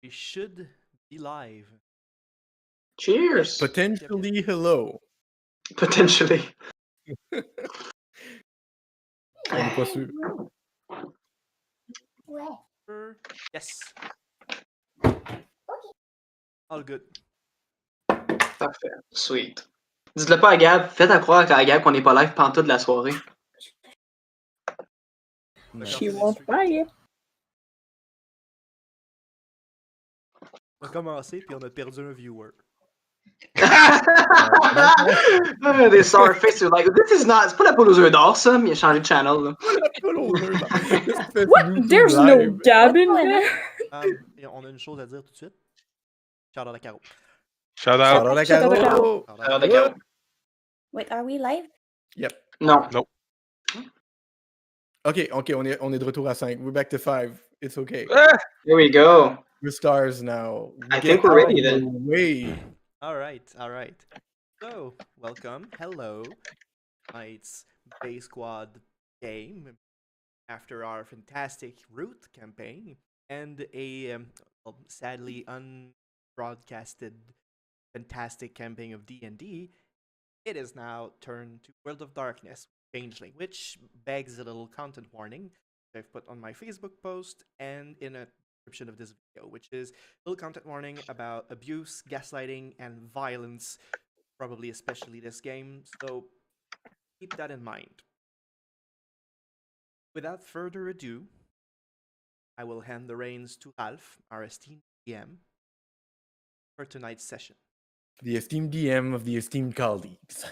We should be live. Cheers. Potentially hello. Potentially. On n'est pas sûr. Yes. All good. Parfait. Sweet. Dites-le pas à Gab. Faites à croire à Gab qu'on n'est pas live pantoute de la soirée. She won't buy it. On a commencé, puis on a perdu un viewer. Des sour face are like, this is not. C'est pas la poule aux œufs d'or, ça, mais il a changé de channel. Là. What? There's no Gab in there. Et on a une chose à dire tout de suite. Shout out à Caro. Shout out. Shout out à Caro. Shout out à Caro. Wait, are we live? Yep. Non. Nope. Okay, on est de retour à 5. We're back to 5. It's okay. Here we go. We're stars now. I think we're ready then. then. Way. All right. So, welcome. Hello. Tonight's Bay Squad game after our fantastic Root campaign and a sadly unbroadcasted fantastic campaign of D&D. It is now turned to World of Darkness, Changeling, which begs a little content warning I've put on my Facebook post and in a description of this video, which is a little content warning about abuse, gaslighting, and violence, probably especially this game, so keep that in mind. Without further ado, I will hand the reins to Ralph, our esteemed DM, for tonight's session. The esteemed DM of the esteemed colleagues.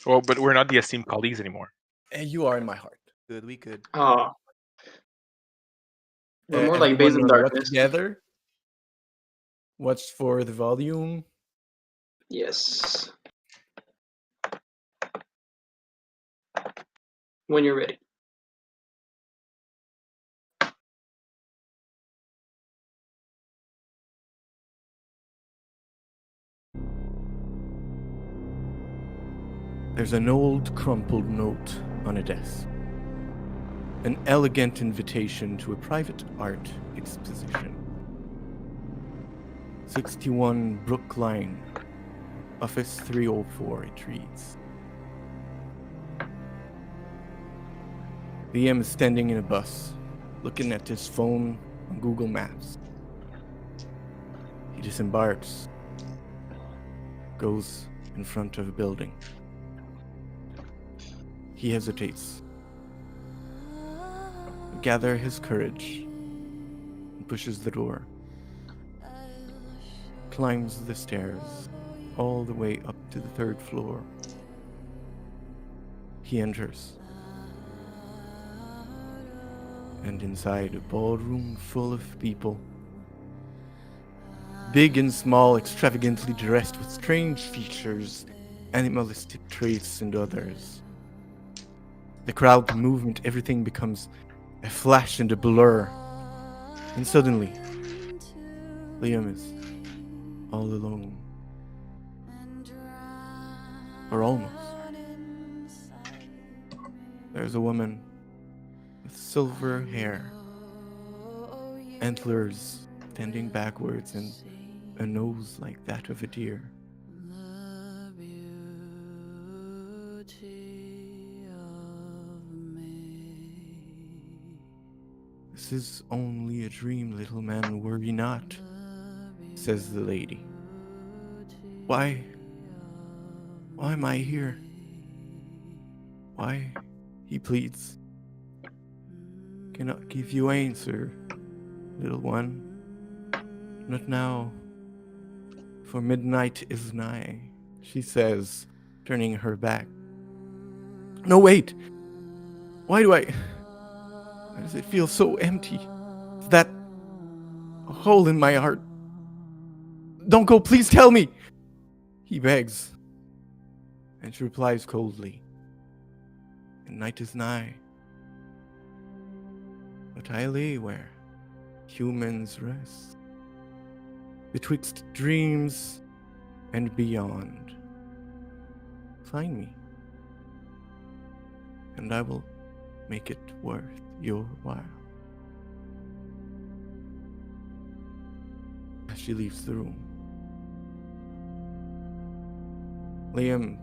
Well, but we're not the esteemed colleagues anymore. And you are in my heart. Good, we could. Oh. We're more like Bays in Darkness. Together. Watch for the volume. Yes. When you're ready. There's an old crumpled note on a desk. An elegant invitation to a private art exposition. 61 Brookline, Office 304, it reads. Liam is standing in a bus, looking at his phone on Google Maps. He disembarks, goes in front of a building. He hesitates, gathers his courage, and pushes the door. Climbs the stairs all the way up to the 3rd floor. He enters. And inside a ballroom full of people, big and small, extravagantly dressed with strange features, animalistic traits and others. The crowd, the movement, everything becomes a flash and a blur. And suddenly, Liam is all alone. Or almost. There's a woman with silver hair, antlers bending backwards, and a nose like that of a deer. This is only a dream, little man, worry not, says the lady. Why am I here? Why? He pleads. Cannot give you answer, little one. Not now, for midnight is nigh, she says, turning her back. No, wait! Why does it feel so empty? That hole in my heart. Don't go, please tell me! He begs, and she replies coldly. And night is nigh. But I lay where humans rest, betwixt dreams and beyond. Find me, and I will make it worth your while. she leaves the room. Liam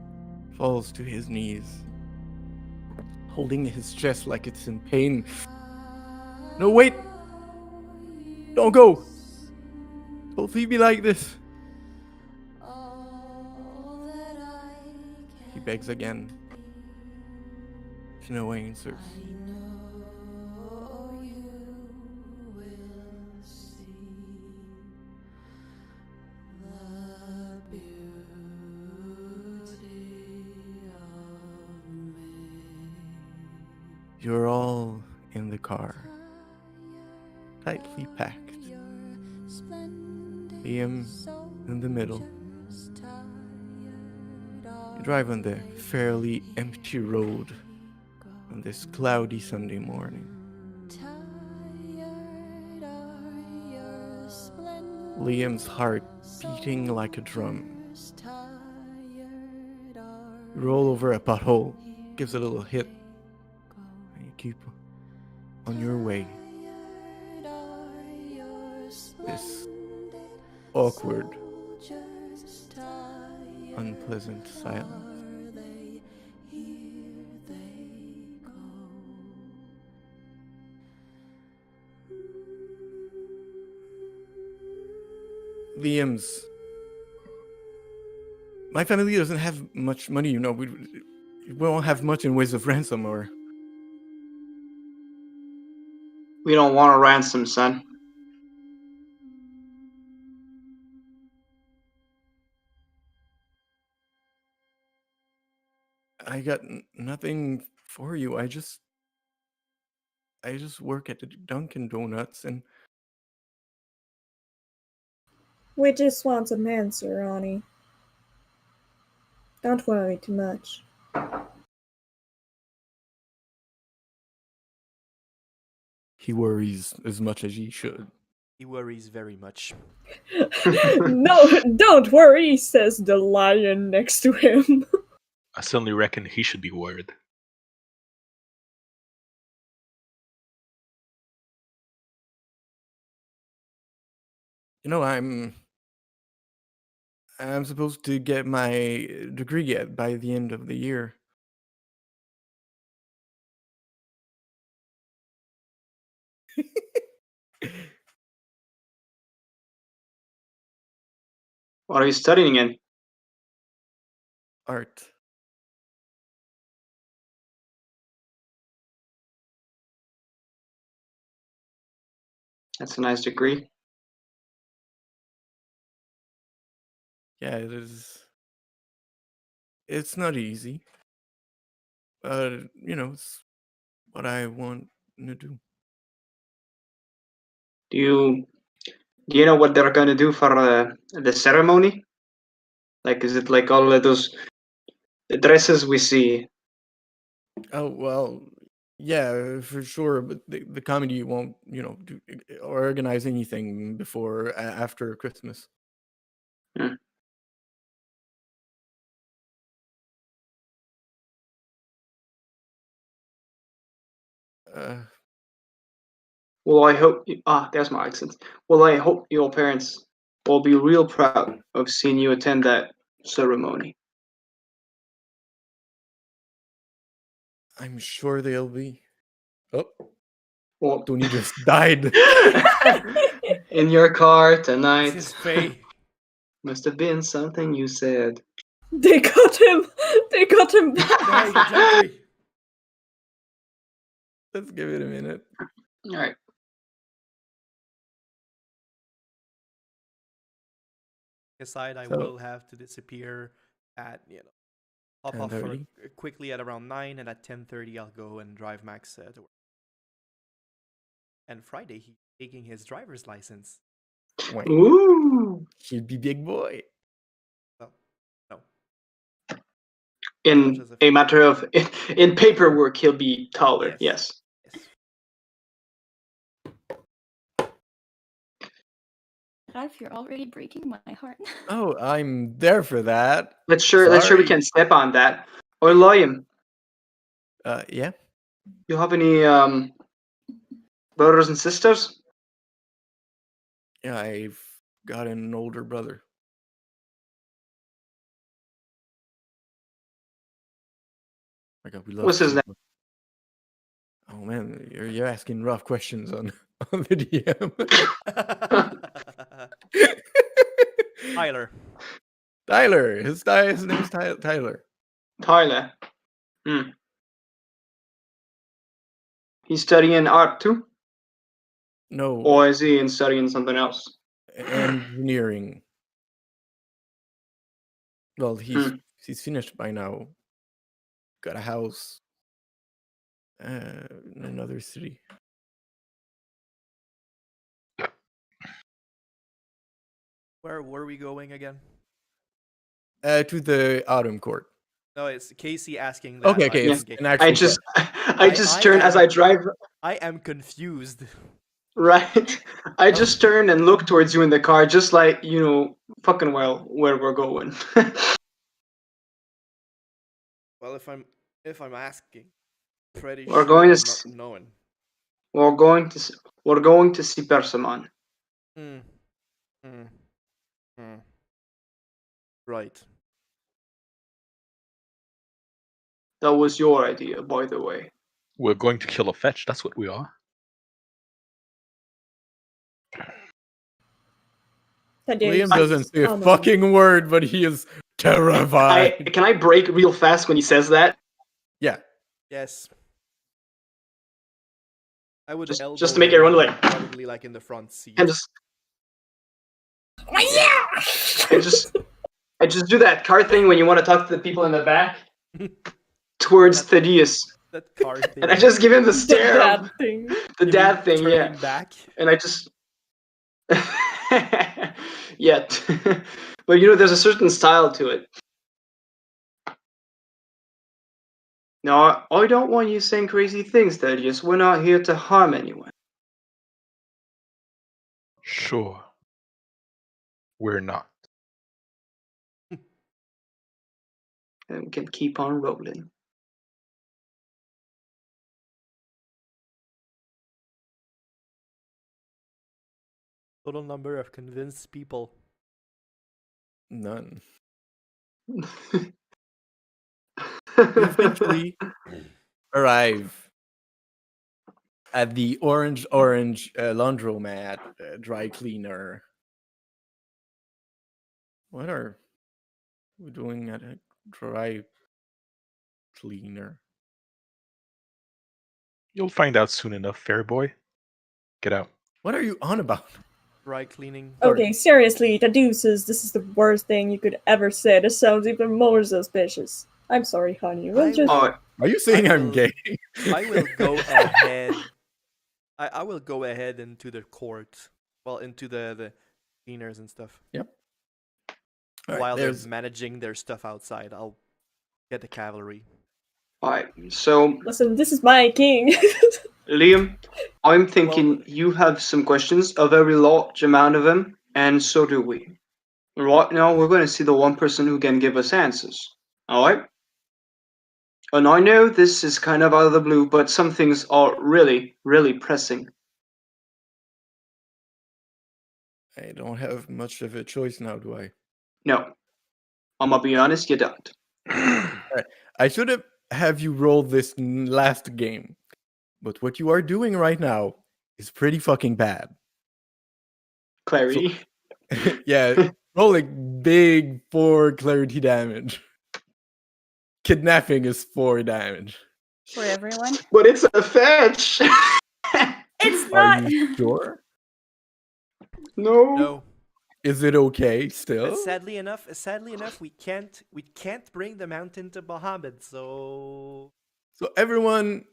falls to his knees, holding his chest like it's in pain. No, wait! Don't go! Don't leave me like this! He begs again. No answers. You're all in the car, tightly packed. Liam in the middle. You drive on the fairly empty road on this cloudy Sunday morning. Liam's heart beating like a drum. You roll over a pothole, gives a little hit, and you keep on your way. This awkward, unpleasant silence. Liam's. My family doesn't have much money, you know. We won't have much in ways of ransom or. We don't want a ransom, son. I got nothing for you. I just work at the Dunkin' Donuts and. We just want some answer, Ronnie. Don't worry too much. He worries as much as he should. He worries very much. No, don't worry, says the lion next to him. I certainly reckon he should be worried. You know, I'm supposed to get my degree yet by the end of the year. What are you studying in? Art. That's a nice degree. Yeah, it is. It's not easy. But, you know, it's what I want to do. Do you know what they're gonna do for the ceremony? Like, is it like all of those dresses we see? Oh, well, yeah, for sure. But the comedy won't, you know, organize anything before, after Christmas. Hmm. Well, I hope there's my accent. Well, I hope your parents will be real proud of seeing you attend that ceremony. I'm sure they'll be. Oh, Well, Tony just died. in your car It's tonight. his fate. Must have been something you said. They got him! They got him! Hey, gently. Let's give it a minute. All right. Aside, I So- will have to disappear at, hop off for 10:30? quickly at around 9, and at 10:30 I'll go and drive Max to work. And Friday he's taking his driver's license. Wait, Ooh. he'd be big boy. Well, no. In Much as a matter of in paperwork, he'll be taller. Yes. Yes. Ralph, you're already breaking my heart. Oh, I'm there for that. Let's sure we Sorry. can step on that. Or Liam, Yeah. you have any brothers and sisters? Yeah, I've got an older brother. My God, we love What's his name? Steve. Oh man, you're asking rough questions on on the DM. Tyler. Tyler, his name's Tyler. Tyler. He's studying art too? No, Or is he studying something else? engineering. Well, he's finished by now. Got a house in another city. Where were we going again? To the autumn court. No, it's Casey asking that. Okay, I'm okay, it's asking- an actual I just I turn as am- I drive I am confused. right. I just turn and look towards you in the car, just like fucking well where we're going. Well, if I'm asking, pretty We're sure going I'm to not knowing. we're going to see Persimmon. Hmm. Hmm. Hmm. Right. That was your idea, by the way. We're going to kill a fetch. That's what we are. Liam doesn't say a fucking word, but he is terrified. Can I break real fast when he says that? Yeah. Yes. I would Just elbow to make him, everyone like probably like in the front seat. and just I just do that car thing when you want to talk to the people in the back towards Thaddeus. That car thing. And I just give him the stare. Dad thing. The You dad mean thing, yeah. turning back. And I just yeah. But there's a certain style to it. No, I don't want you saying crazy things, Thaddeus. We're not here to harm anyone. Sure. We're not. And we can keep on rolling. Total number of convinced people. None. You eventually arrive at the orange laundromat dry cleaner. What are we doing at a dry cleaner? You'll find out soon enough, fair boy. Get out. What are you on about? Dry cleaning. Okay, seriously, the deuces, this is the worst thing you could ever say. This sounds even more suspicious. I'm sorry, honey. We'll just... Oh, Are you saying I I'm will- gay? I will go ahead. I will go ahead into the court. Well, into the cleaners and stuff. Yep. All right, While there's they're managing their stuff outside, I'll get the cavalry. alright. So, Listen, this is my king. Liam, I'm thinking Well- you have some questions, a very large amount of them, and so do we. Right now, we're going to see the one person who can give us answers. Alright? And I know this is kind of out of the blue, but some things are really, really pressing. I don't have much of a choice now, do I? No. I'm gonna be honest, you don't. I should have you roll this last game. But what you are doing right now is pretty fucking bad. Clarity. Yeah, rolling big 4 clarity damage. Kidnapping is 4 damage. For everyone. But it's a fetch! It's Are not. you sure? No. No. Is it okay still? Sadly enough, we can't bring the mountain to Bahamut. So So everyone,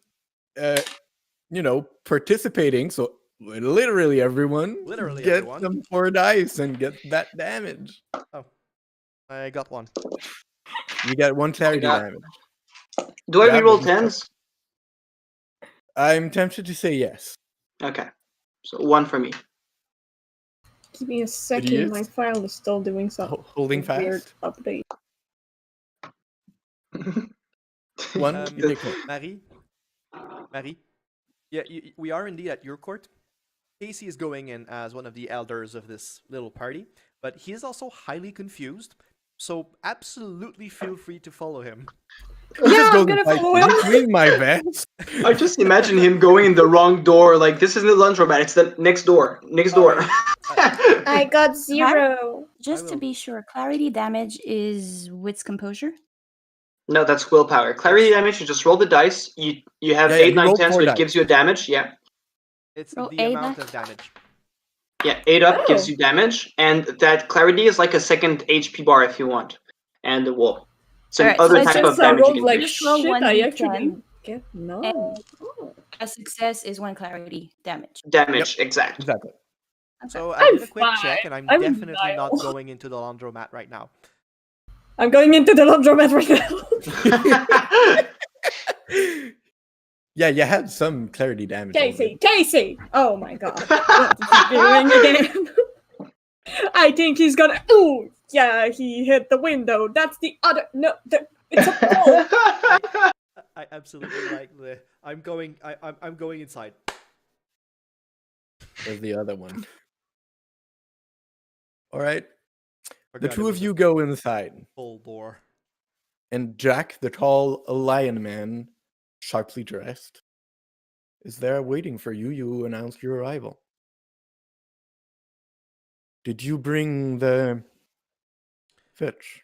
participating. So literally everyone, Literally get everyone. some 4 dice and get that damage. I got one. You got 1 clarity got- damage. Do I Yeah, reroll but- 10s? I'm tempted to say yes. Okay. So 1 for me. Give me a second, Idiots. my file is still doing some Holding weird fast. update. 1. You take 1. Marie. Yeah, we are indeed at your court. Casey is going in as one of the elders of this little party, but he is also highly confused. So absolutely feel free to follow him. Yeah, I'm gonna follow him. Doing my best. I just imagine him going in the wrong door. Like, this isn't the laundromat, it's the next door. Next door. I got 0. Just to be sure, clarity damage is wits composure. No, that's willpower. Clarity damage, you just roll the dice. You have Yeah, 8, you 9, roll 10, so 4 it dice. gives you a damage. Yeah. It's Roll the 8 amount dice. of damage. Yeah, 8 up gives Oh. you damage, and that clarity is like a second HP bar if you want. And well, it's Alright, another so type just of damage you rolled can like do. Just roll shit. I 1d10. actually didn't get none. Oh. A success is 1 clarity damage. Damage, exact. Exactly. Okay. So I did a quick fine. check, and I'm I'm in definitely not denial. going into the laundromat right now. I'm going into the laundromat right now. Yeah, you had some clarity damage. Casey! Oh my god. What is he doing again? I think he's gonna. Ooh! Yeah, he hit the window. That's the other. No, it's a ball. I absolutely like the. I'm going inside. There's the other one. All right. The Forgot it two of was you a go inside, full bore. and Jack, the tall lion man, sharply dressed, is there waiting for you. You announced your arrival. Did you bring the fish?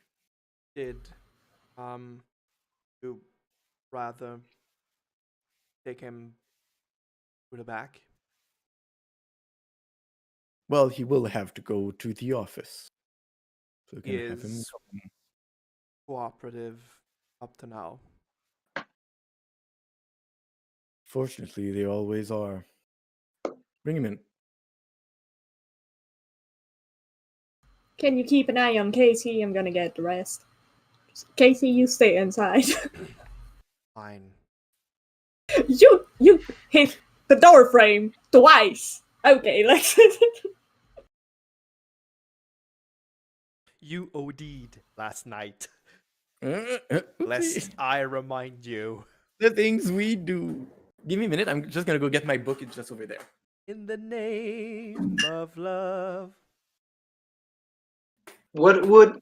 Did you rather take him to the back? Well, he will have to go to the office. So you He can have him is come. cooperative up to now. Fortunately, they always are. Bring him in. Can you keep an eye on Casey? I'm gonna get the rest. Casey, you stay inside. Fine. you hit the door frame twice. Okay, like. You OD'd last night. Lest I remind you. The things we do. Give me a minute. I'm just gonna go get my book. It's just over there. In the name of love. What would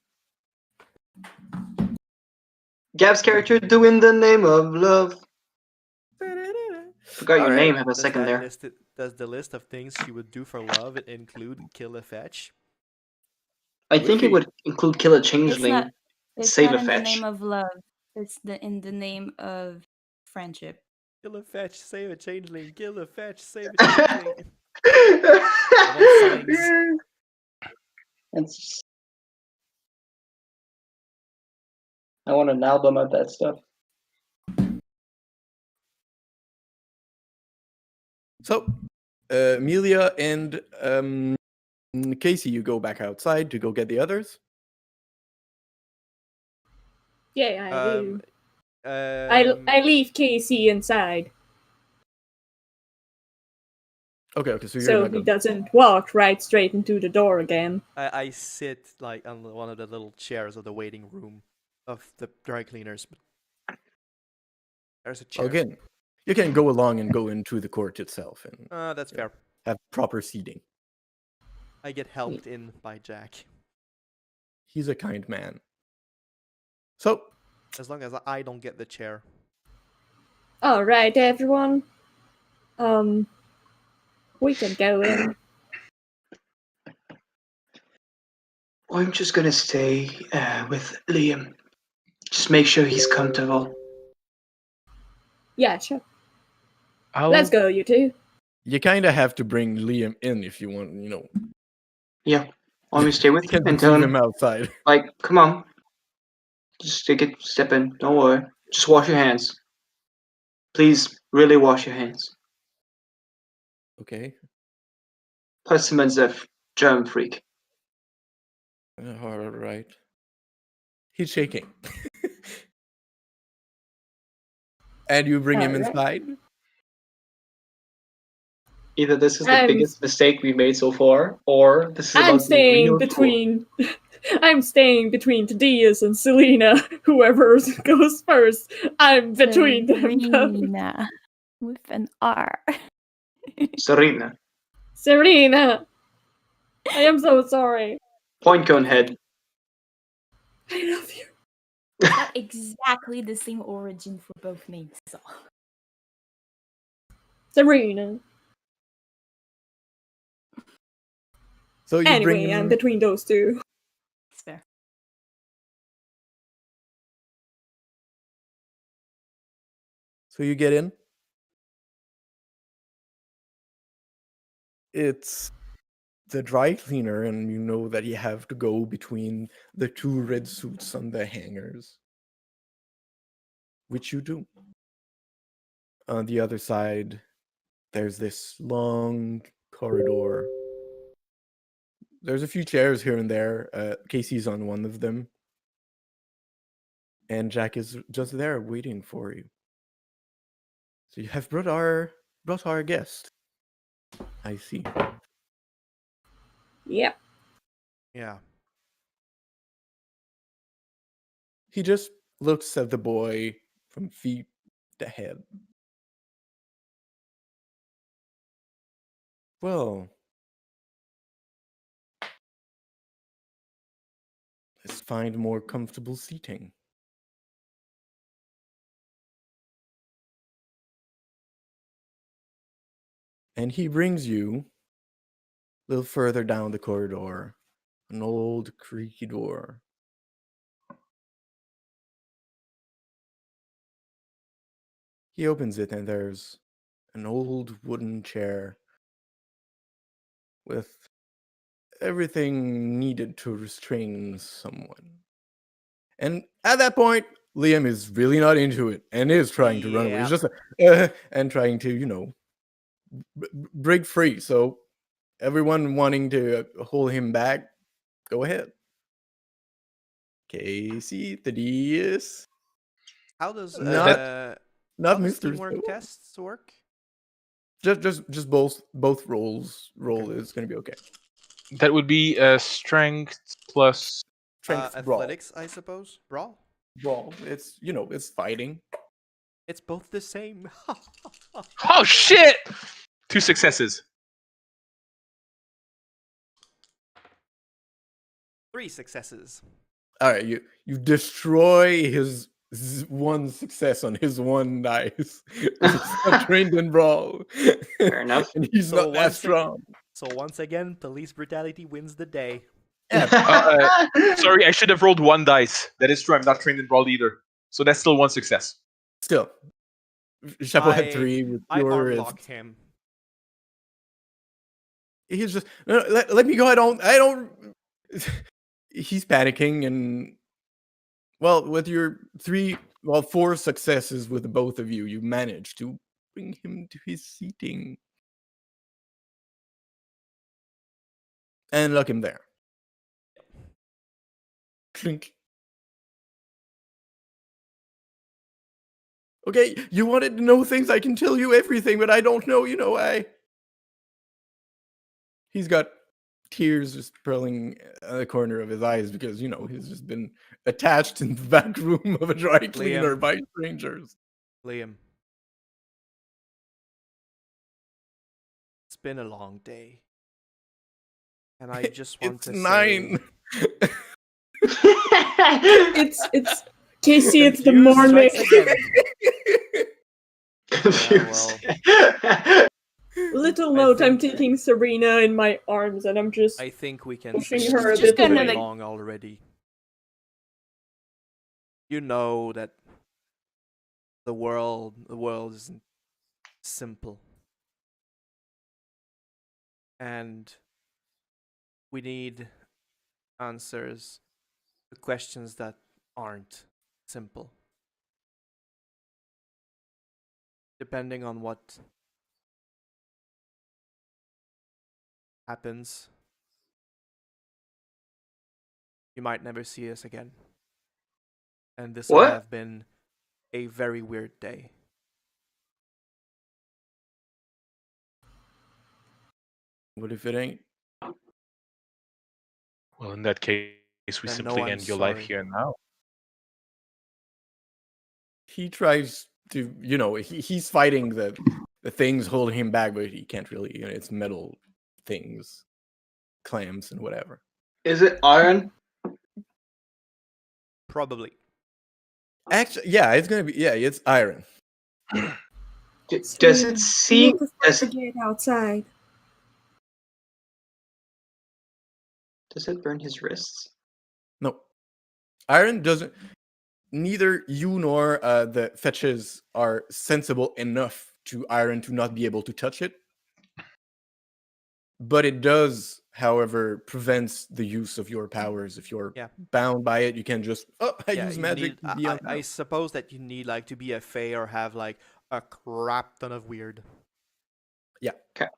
Gab's character do in the name of love? Forgot your Alright. name. Have a second there. Does the list of things she would do for love include kill a fetch? I think it would include kill a It's changeling. not. It's Save not a in the fetch. name of love. It's in the name of friendship. Kill a fetch, save a changeling. Kill a fetch, save a changeling. It's... I want an album of that stuff. So, Amelia and Casey, you go back outside to go get the others. Yeah, I do. Um, I leave Casey inside Okay, so you're so not he going. doesn't walk right straight into the door again. I sit like on one of the little chairs of the waiting room of the dry cleaners. There's a chair. Again, you can go along and go into the court itself and That's fair. have proper seating. I get helped in by Jack. He's a kind man. So, As long as I don't get the chair. All right, everyone. We can go in. I'm just gonna stay with Liam. Just make sure he's comfortable. Yeah, sure. I'll, Let's go, you two. you kind of have to bring Liam in if you want, Yeah, want me to stay with You him can and tell leave him, him outside. like, come on. Just take it, step in. Don't worry. Just wash your hands. Please, really wash your hands. Okay. Plus, a germ freak. All right. He's shaking. And you bring him Alright. inside? Either this is the I'm- biggest mistake we've made so far, or this is about I'm to be staying real between. I'm staying between Thaddeus and Selena. Whoever goes first, I'm between them both. Serena with an R. cool. Serena. Serena! I am so sorry. Point cone head. I love you. Not exactly the same origin for both names. So. Serena. So you bring Anyway, I'm him. between those two. It's fair. So you get in. It's the dry cleaner, and you know that you have to go between the two red suits on the hangers, which you do. On the other side, there's this long corridor. There's a few chairs here and there. Casey's on one of them. And Jack is just there waiting for you. So you have brought our guest. I see. Yep. Yeah. He just looks at the boy from feet to head. Well, let's find more comfortable seating. And he brings you a little further down the corridor, an old creaky door. He opens it, and there's an old wooden chair with everything needed to restrain someone. And at that point, Liam is really not into it and is trying to run away. He's just and trying to, break free. So everyone wanting to hold him back, go ahead. Casey, Thaddeus. How does Not how does Mr. teamwork Stone. tests work? Just both roles. Roll is gonna be okay. That would be strength plus. Strength brawl. Athletics, I suppose. Brawl. Brawl. It's it's fighting. It's both the same. Oh shit! 2 successes. 3 successes. All right, you destroy his one success on his one dice. He's not trained in brawl. Fair enough. And he's So not that once strong. So once again, police brutality wins the day. Sorry, I should have rolled 1 dice. That is true. I'm not trained in brawl either. So that's still 1 success. Still, Chapo had 3 with I your. unlock him. He's just no, let me go. I don't. He's panicking, and well, with your 4 successes with both of you, you manage to bring him to his seating and lock him there. Clink. Okay, you wanted to know things. I can tell you everything, but I don't know. He's got tears just purling at the corner of his eyes because he's just been attached in the back room of a dry cleaner by strangers. Liam. It's been a long day. And I just want It's to 9. It's Casey, it's the Confused morning. strikes again. Confused. Little I note, I'm think- taking Serena in my arms and I'm just I think we can pushing see her a it's bit been away. long already. You know that the world isn't simple. And we need answers to questions that aren't simple. Depending on what happens, you might never see us again. And this will What? have been a very weird day. What if it ain't? Well, in that case, we Then simply no, I'm end your life sorry. here and now. He tries to, he's fighting the things holding him back, but he can't really. It's metal things, clams and whatever. Is it iron? Probably. Actually, yeah, it's gonna be it's iron. Does We it need seem? to find the gate outside. Does it burn his wrists? No, iron doesn't. Neither you nor the fetches are sensible enough to iron to not be able to touch it. But it does, however, prevents the use of your powers. If you're bound by it, you can just use magic to be I suppose that you need like to be a fae or have like a crap ton of weird. Yeah. Okay.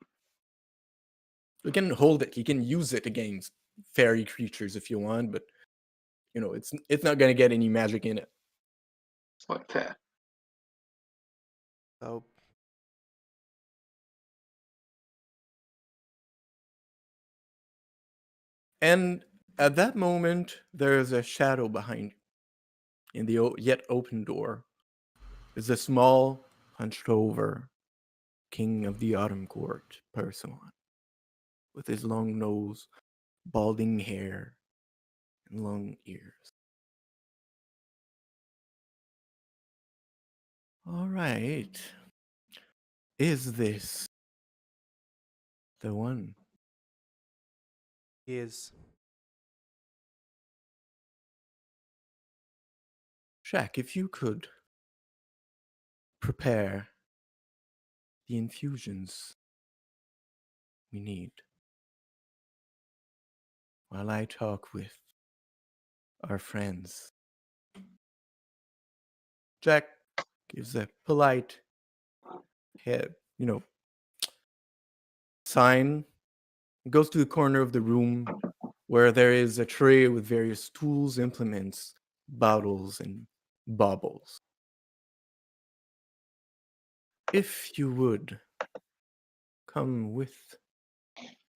You can hold it. You can use it against fairy creatures if you want, but it's not gonna get any magic in it. It's not fair. So and at that moment, there is a shadow behind you. In the yet open door is a small, hunched over king of the autumn court person with his long nose, balding hair, and long ears. All right. Is this the one? is Shaq, if you could prepare the infusions we need while I talk with our friends. Jack gives a polite head, sign, goes to the corner of the room where there is a tray with various tools, implements, bottles, and baubles. If you would come with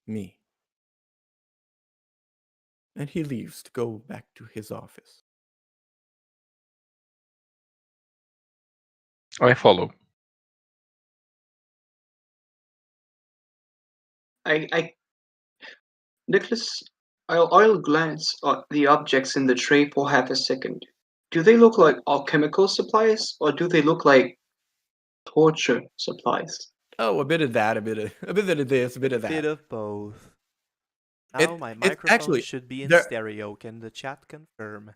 me. And he leaves to go back to his office. I follow. Nicholas, I'll glance at the objects in the tray for half a second. Do they look like alchemical supplies, or do they look like torture supplies? Oh, a bit of that, a bit of this, a bit of that. bit of both. Now my microphone actually, should be in there- stereo. Can the chat confirm?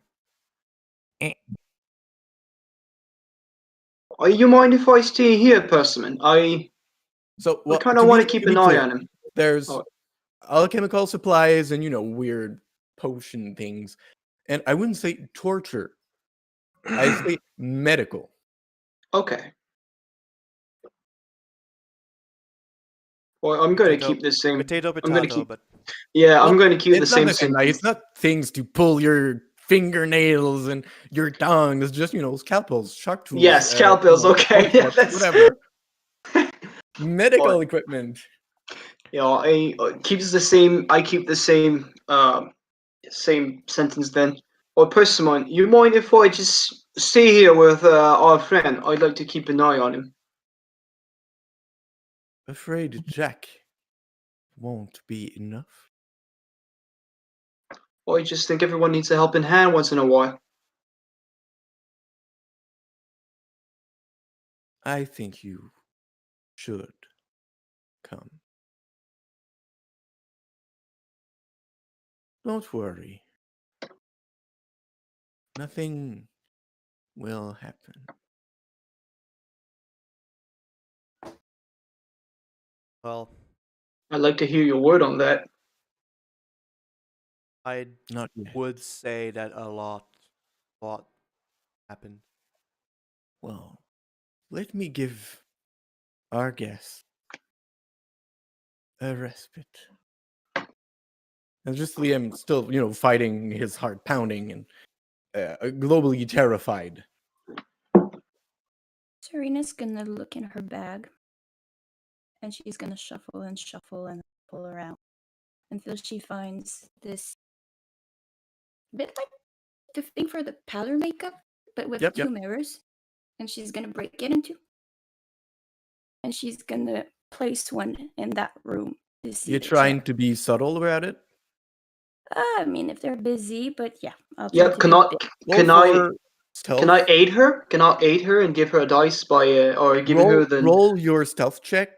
You mind if I stay here, Persimmon? I kind of want to keep an eye on him. There's alchemical supplies and weird potion things, and I wouldn't say torture. I say medical. Okay. Well, I'm going to keep the same. Potato, I'm going to keep. but I'm going to keep the same. It's not things to pull your fingernails and your tongue. It's just scalpels, sharp tools. Yeah, scalpels. Okay, yeah, whatever. Medical equipment. Yeah, I keeps the same. I keep the same. Same sentence then. Or Persimmon, you mind if I just stay here with our friend? I'd like to keep an eye on him. Afraid Jack won't be enough. Well, I just think everyone needs a helping hand once in a while. I think you should come. Don't worry. Nothing will happen. well, I'd like to hear your word on that. I Not yet. would say that a lot happened. Well, let me give our guest a respite. And just Liam still, fighting his heart pounding and globally terrified. Serena's gonna look in her bag, and she's gonna shuffle and pull around until she finds this bit like the thing for the powder makeup, but with two mirrors. And she's gonna break it into. And she's gonna place one in that room see You're the trying chat. to be subtle about it? I mean, if they're busy, but yeah, I'll try Yeah, to be a bit. Roll can I for stealth. can I aid her? Can I aid her and give her a dice by or giving her the? Roll your stealth check,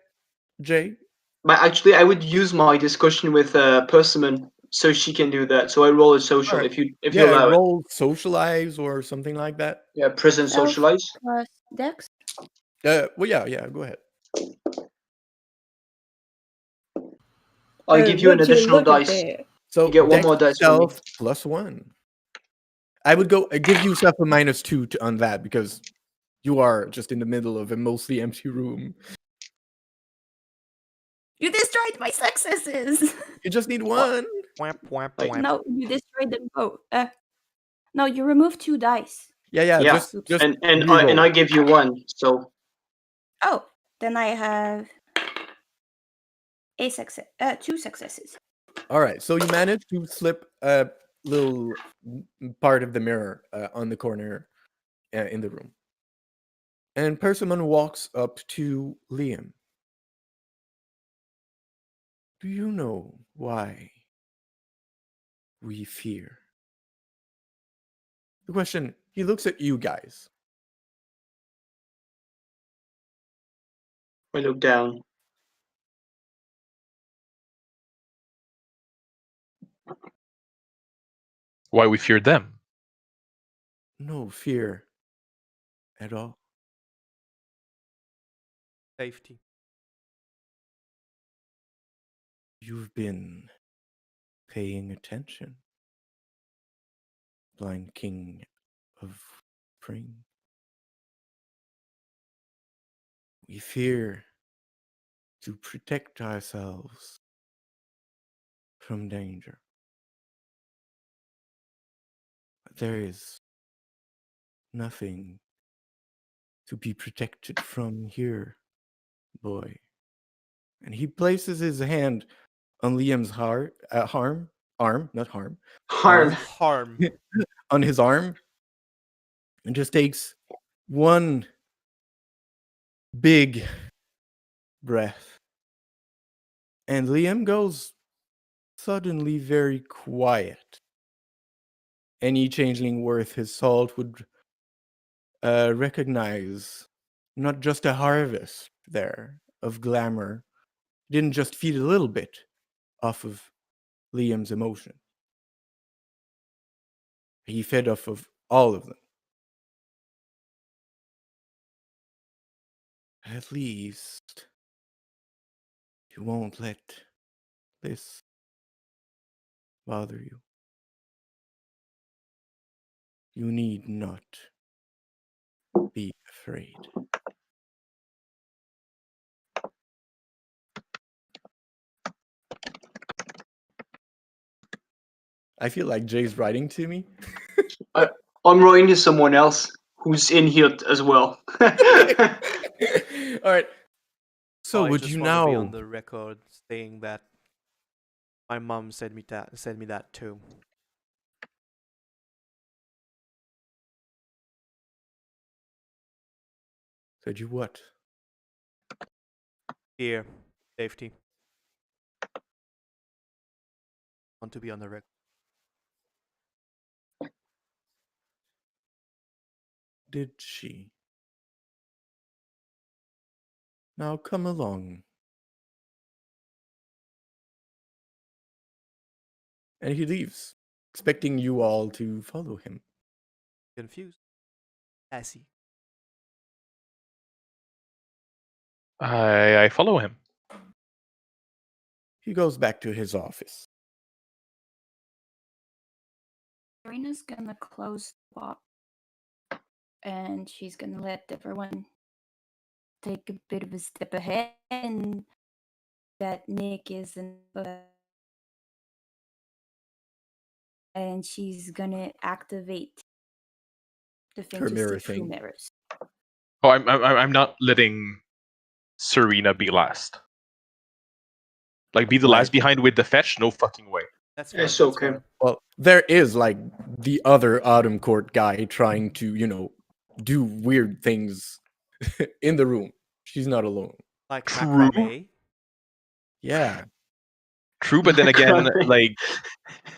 Jay. But actually, I would use my discussion with Persimmon so she can do that. So I roll a social Alright. if you Yeah, allow it. roll socialize or something like that. Yeah, prison Stealth socialize. plus Dex. Well, yeah, go ahead. I give you an Would you additional look at dice. that? So You get one Dex more dice from me. stealth +1. I would go give yourself a -2 on that because you are just in the middle of a mostly empty room. You destroyed my successes. You just need one. Whap, whap, Like- whap. No, you destroyed them both. No, you removed 2 dice. Yeah. Yeah, Just and reroll. I give you one. So Oh, then I have a success. 2 successes. All right. So you managed to slip a little part of the mirror on the corner in the room, and Persimmon walks up to Liam. Do you know why we fear? The question, he looks at you guys. I look down. Why we feared them? No fear at all. Safety. You've been paying attention, Blind King of Spring. We fear to protect ourselves from danger. But there is nothing to be protected from here, boy. And he places his hand on Liam's arm, Harm. Harm. on his arm, and just takes one big breath. And Liam goes suddenly very quiet. Any changeling worth his salt would recognize not just a harvest there of glamour. Didn't just feed a little bit off of Liam's emotion. He fed off of all of them. At least you won't let this bother you. You need not be afraid. I feel like Jay's writing to me. I'm writing to someone else who's in here as well. All right. So I would just you want to be now? on the record saying that my mom said me that too. Said you what? Fear. Safety. Want to be on the record. Did she? Now come along. And he leaves, expecting you all to follow him. Confused. Sassy. I follow him. He goes back to his office. Serena's gonna close the box. And she's gonna let everyone take a bit of a step ahead. And that Nick is in the. And she's gonna activate the thing Her to mirror see through thing. mirrors. Oh, I'm not letting Serena be last. Like be the Right. last behind with the fetch? No fucking way. That's fair. It's that's okay. fair. Well, there is like the other Autumn Court guy trying to, do weird things in the room. She's not alone. Like True. macrame. Yeah. True, but then again, like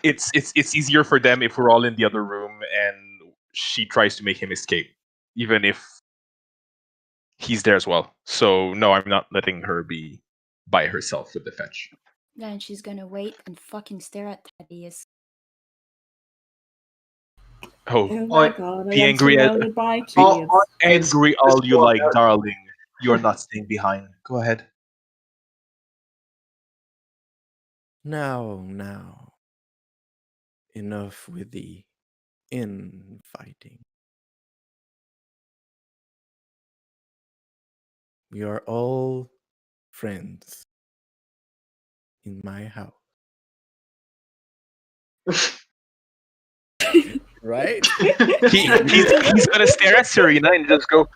it's easier for them if we're all in the other room and she tries to make him escape, even if he's there as well. So no, I'm not letting her be by herself with the fetch. Then she's gonna wait and fucking stare at Thaddeus. Oh, Oh Oh, my god, I be am angry at- surrounded by kids. angry all you like, darling. You're not staying behind. Go ahead. Now. Enough with the infighting. We are all friends in my house. Right? He's gonna stare at Serena and just go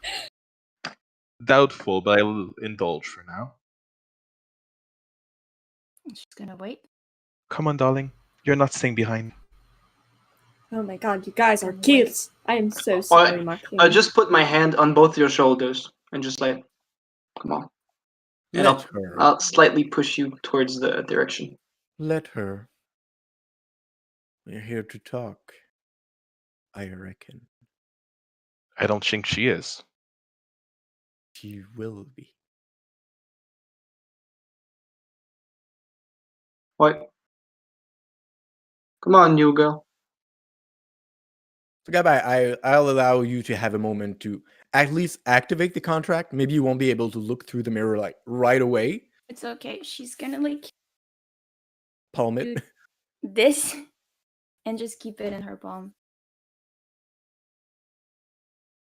doubtful, but I'll indulge for now. She's gonna wait. Come on, darling. You're not staying behind. Oh my god, you guys are Wait. kids. I am so sorry, Martin. I just put my hand on both your shoulders and just like, come on. And Let her. I'll slightly push you towards the direction. Let her. We're here to talk, I reckon. I don't think she is. She will be. What? Come on, new girl. So, Gabbai, I'll allow you to have a moment to at least activate the contract. Maybe you won't be able to look through the mirror like right away. It's okay. She's gonna like Palm it. do this and just keep it in her palm.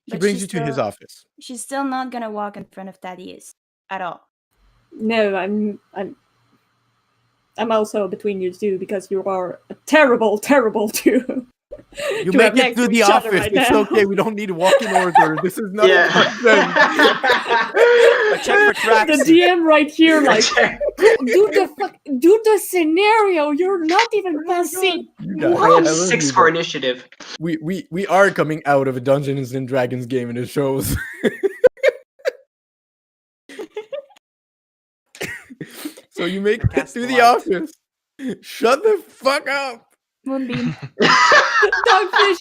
He But brings she's you to his still- office. She's still not gonna walk in front of Thaddeus at all. No, I'm also between you two because you are a terrible, terrible two. You to make have it next through to the each other office. right It's now. okay. We don't need walking order. This is not a consent. I check for traps. The DM right here, like, do the scenario. You're not even passing. You guys, I have I love 6 you, for but initiative. we are coming out of a Dungeons and Dragons game and it shows. So you make it Cast through the light. office. Shut the fuck up. Moonbeam. Dogfish.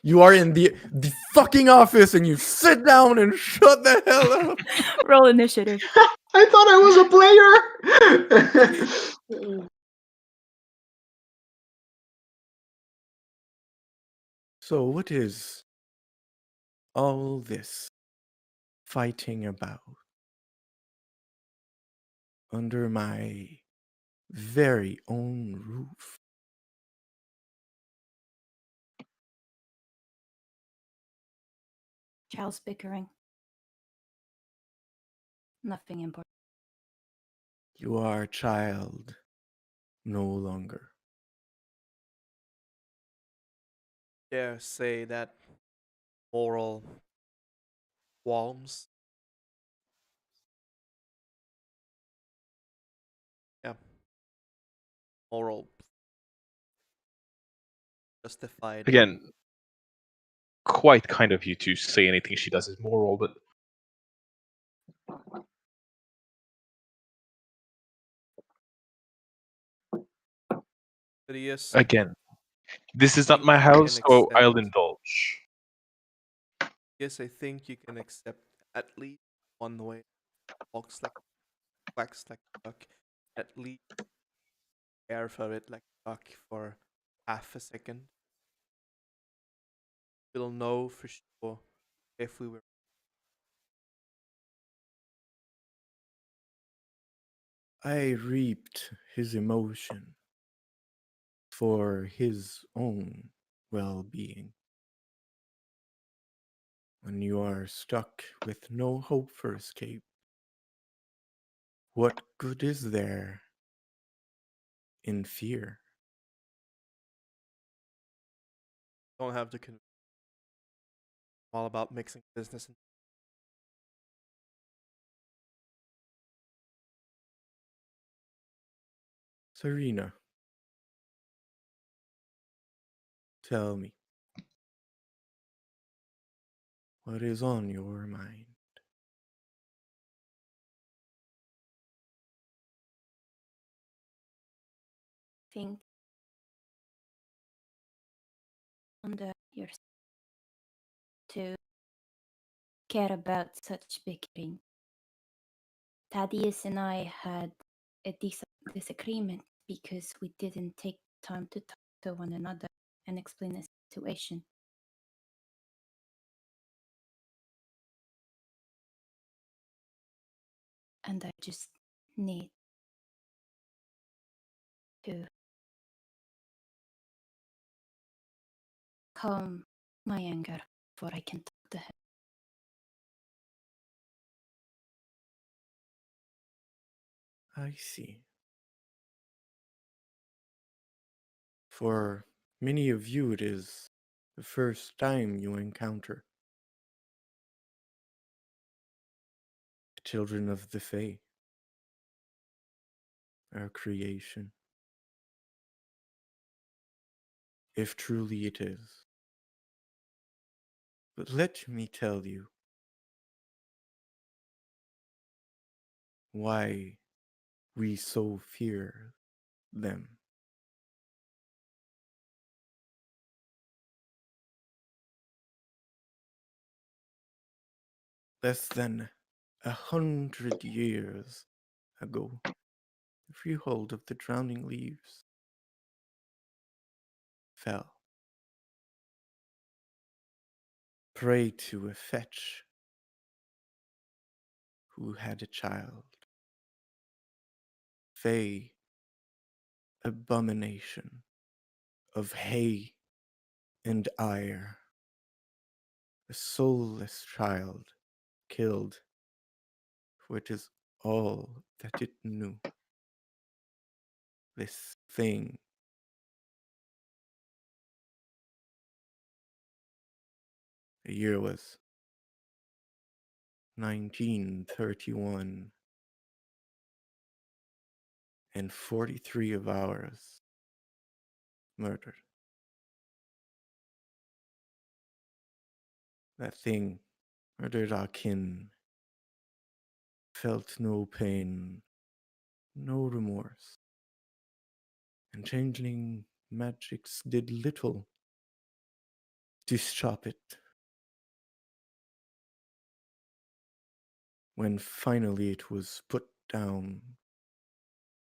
You are in the fucking office and you sit down and shut the hell up. Roll initiative. I thought I was a player. So what is all this fighting about under my very own roof? Child's bickering. Nothing important. You are a child no longer. Dare say that moral qualms. Yeah. Moral justified. Again, quite kind of you to say anything she does is moral, but Yes, again, this is not think my you house, can so accept- I'll indulge. yes, I think you can accept at least one way. Walks like quacks like a duck. At least care for it like a duck for half a second. We'll know for sure if we were. I reaped his emotion for his own well-being. When you are stuck with no hope for escape, what good is there in fear? Don't have to all about mixing business and Serena, tell me, what is on your mind? think under yourself to care about such bickering. Thaddeus and I had a disagreement because we didn't take time to talk to one another and explain the situation. And I just need to calm my anger before I can talk to him. I see. For many of you, it is the first time you encounter the children of the Fae, our creation. If truly it is. But let me tell you why we so fear them. Less than 100 years ago, the freehold of the Drowning Leaves fell, prey to a fetch who had a child. Fey abomination of hay and ire, a soulless child killed, for it is all that it knew. This thing, the year was 1931, and 43 of ours murdered. That thing murdered our kin, felt no pain, no remorse, and changeling magics did little to stop it. When finally it was put down,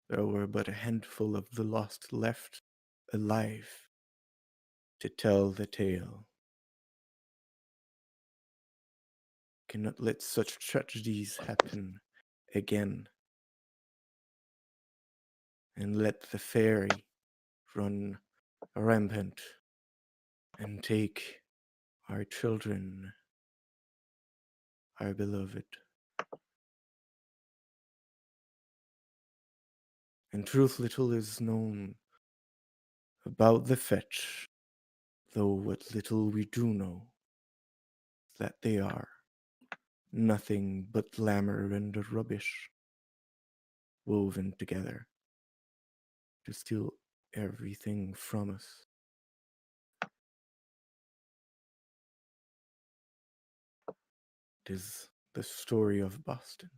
there were but a handful of the lost left alive to tell the tale. Cannot let such tragedies happen again, and let the fairy run rampant and take our children, our beloved. And truth little is known about the fetch, though what little we do know is that they are nothing but glamour and rubbish woven together to steal everything from us. It is the story of Boston.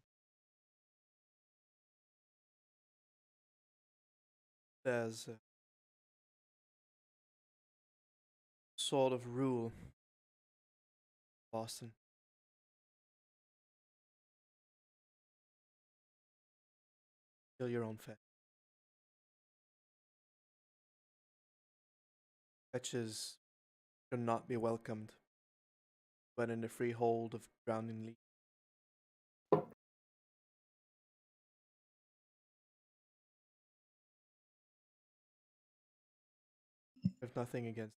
There's a sort of rule, Boston. Kill your own fetch. Fetches should not be welcomed, but in the freehold of Drowning Leaf. I have nothing against.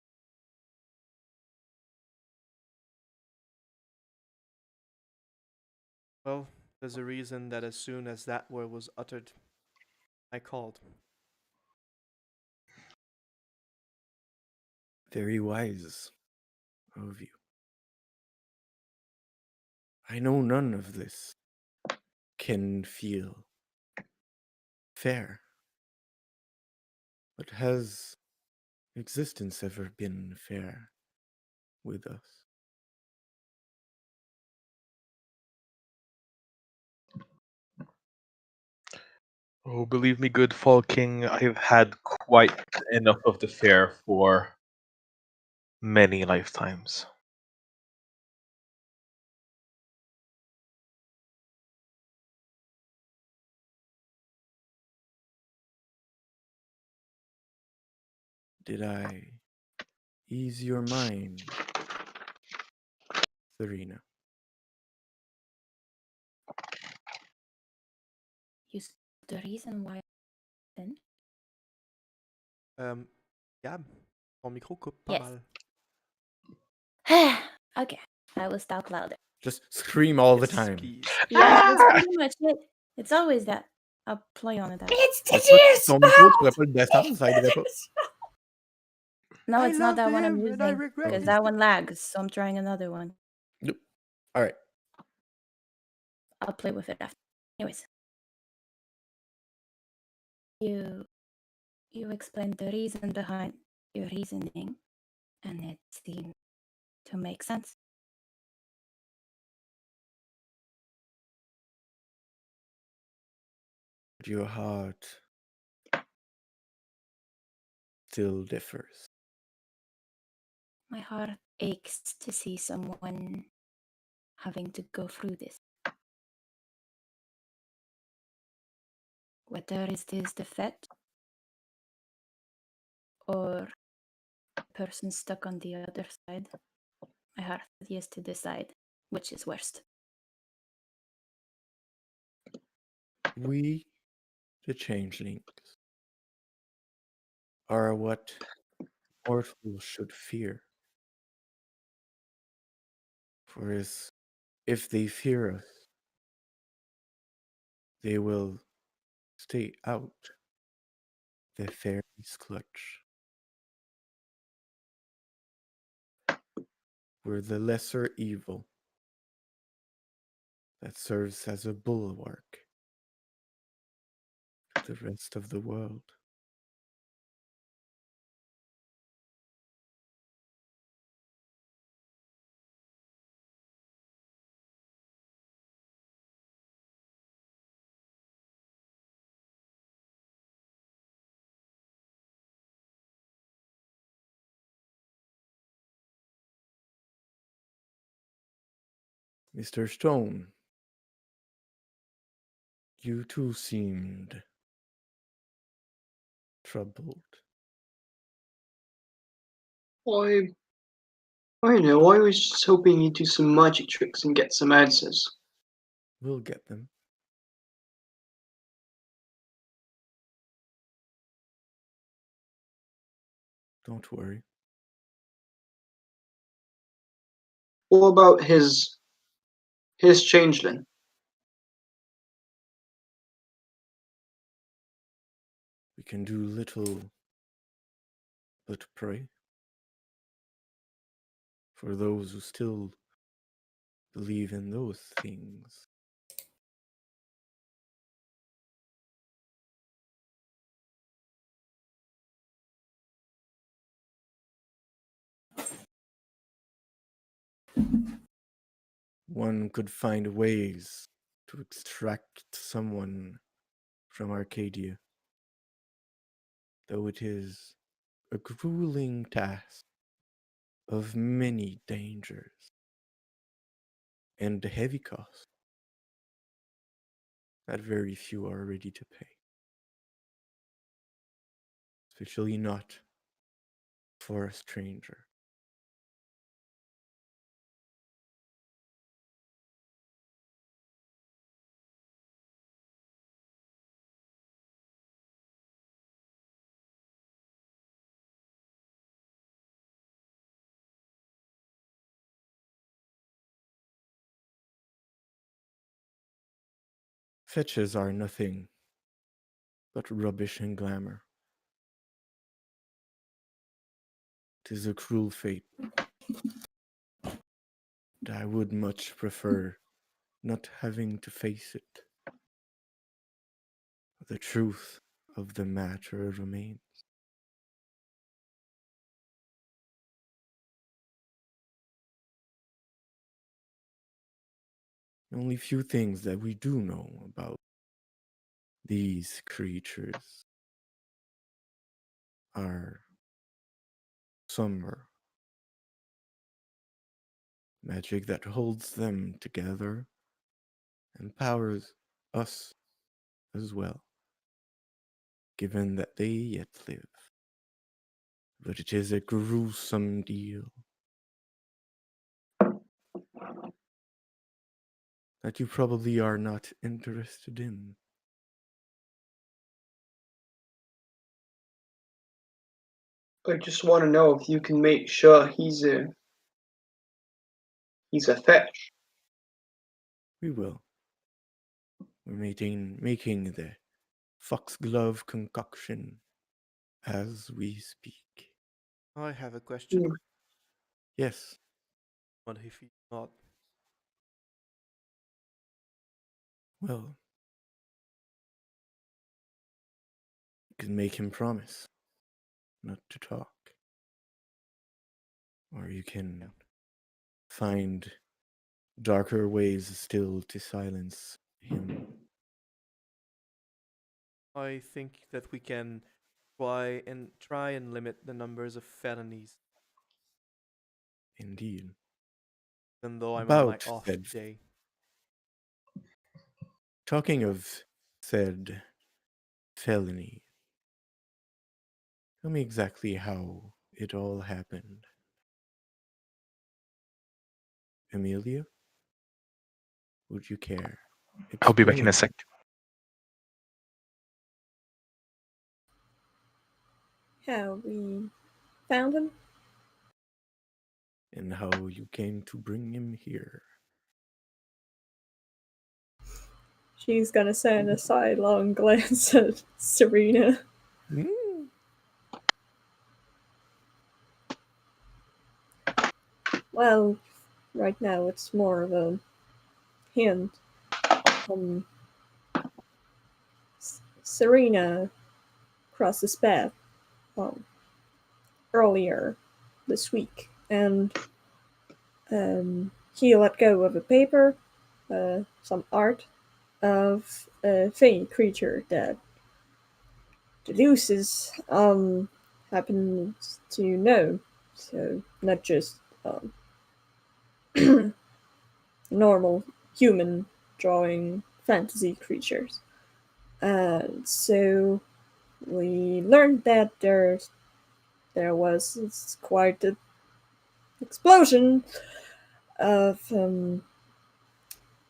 Well, there's a reason that as soon as that word was uttered, I called. Very wise of you. I know none of this can feel fair. But has existence ever been fair with us? Oh, believe me, good Fall King, I've had quite enough of the fare for many lifetimes. Did I ease your mind, Serena? You the reason why then? Ja, ton micro coupe pas Yes. mal. Okay, I will talk louder. Just scream all the Yes, time. please. Yeah, that's pretty much it. It's always that. I'll play on it. It's the Écoute, tears ton micro, tu pourrais spout! pas le descendre, ça aiderait pas. No, I it's not loved that one I'm him and I using. regret Because his that one lags, so I'm trying another one. Nope. All right. I'll play with it after. Anyways. You explained the reason behind your reasoning, and it seemed to make sense. But your heart still differs. My heart aches to see someone having to go through this. Whether it is the Fed or the person stuck on the other side, my heart is to decide which is worst. We, the changelings, are what mortals should fear. For as if they fear us, they will stay out the fairy's clutch. We're the lesser evil that serves as a bulwark to the rest of the world. Mr. Stone, you too seemed troubled. I know, I was just hoping you'd do some magic tricks and get some answers. We'll get them. Don't worry. What about his changeling? We can do little but pray for those who still believe in those things. One could find ways to extract someone from Arcadia, though it is a grueling task of many dangers and a heavy cost that very few are ready to pay, especially not for a stranger. Fetches are nothing but rubbish and glamour. 'Tis a cruel fate, and I would much prefer not having to face it. The truth of the matter remains. The only few things that we do know about These creatures are summer. Magic that holds them together and powers us as well, given that they yet live. But it is a gruesome deal that you probably are not interested in. I just want to know if you can make sure he's a fetch. We will. We're making the foxglove concoction as we speak. I have a question. Hmm. Yes, What if he's not? well, you can make him promise not to talk. Or you can find darker ways still to silence him. I think that we can try and limit the numbers of felonies, Indeed. even though I'm on my About off said, day. talking of said felony, tell me exactly how it all happened. Amelia? Would you care? I'll be back in a Explain. sec. How we found him? And how you came to bring him here. She's gonna send a sidelong glance at Serena. Mm. Well, right now it's more of a hint. Serena crossed his path earlier this week, and he let go of a paper, some art of a fey creature that the Luces happen to know. So not just normal human drawing fantasy creatures. So we learned that there was quite an explosion of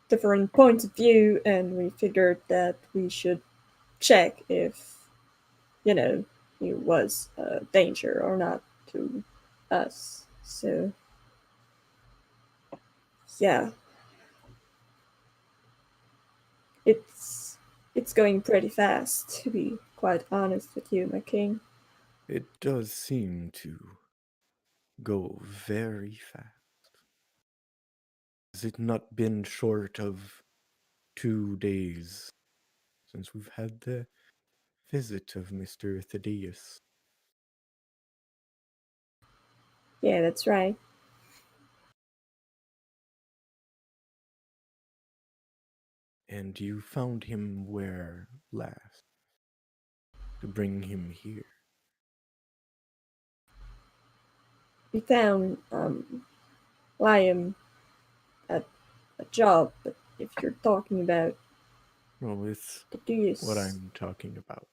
different points of view, and we figured that we should check if he was a danger or not to us. So yeah, it's going pretty fast, to be quite honest with you, my king. It does seem to go very fast. Has it not been short of 2 days since we've had the visit of Mr. Thaddeus? Yeah, that's right. And you found him where last? To bring him here? We found Liam at a job, but if you're talking about Well, it's the Deus, what I'm talking about.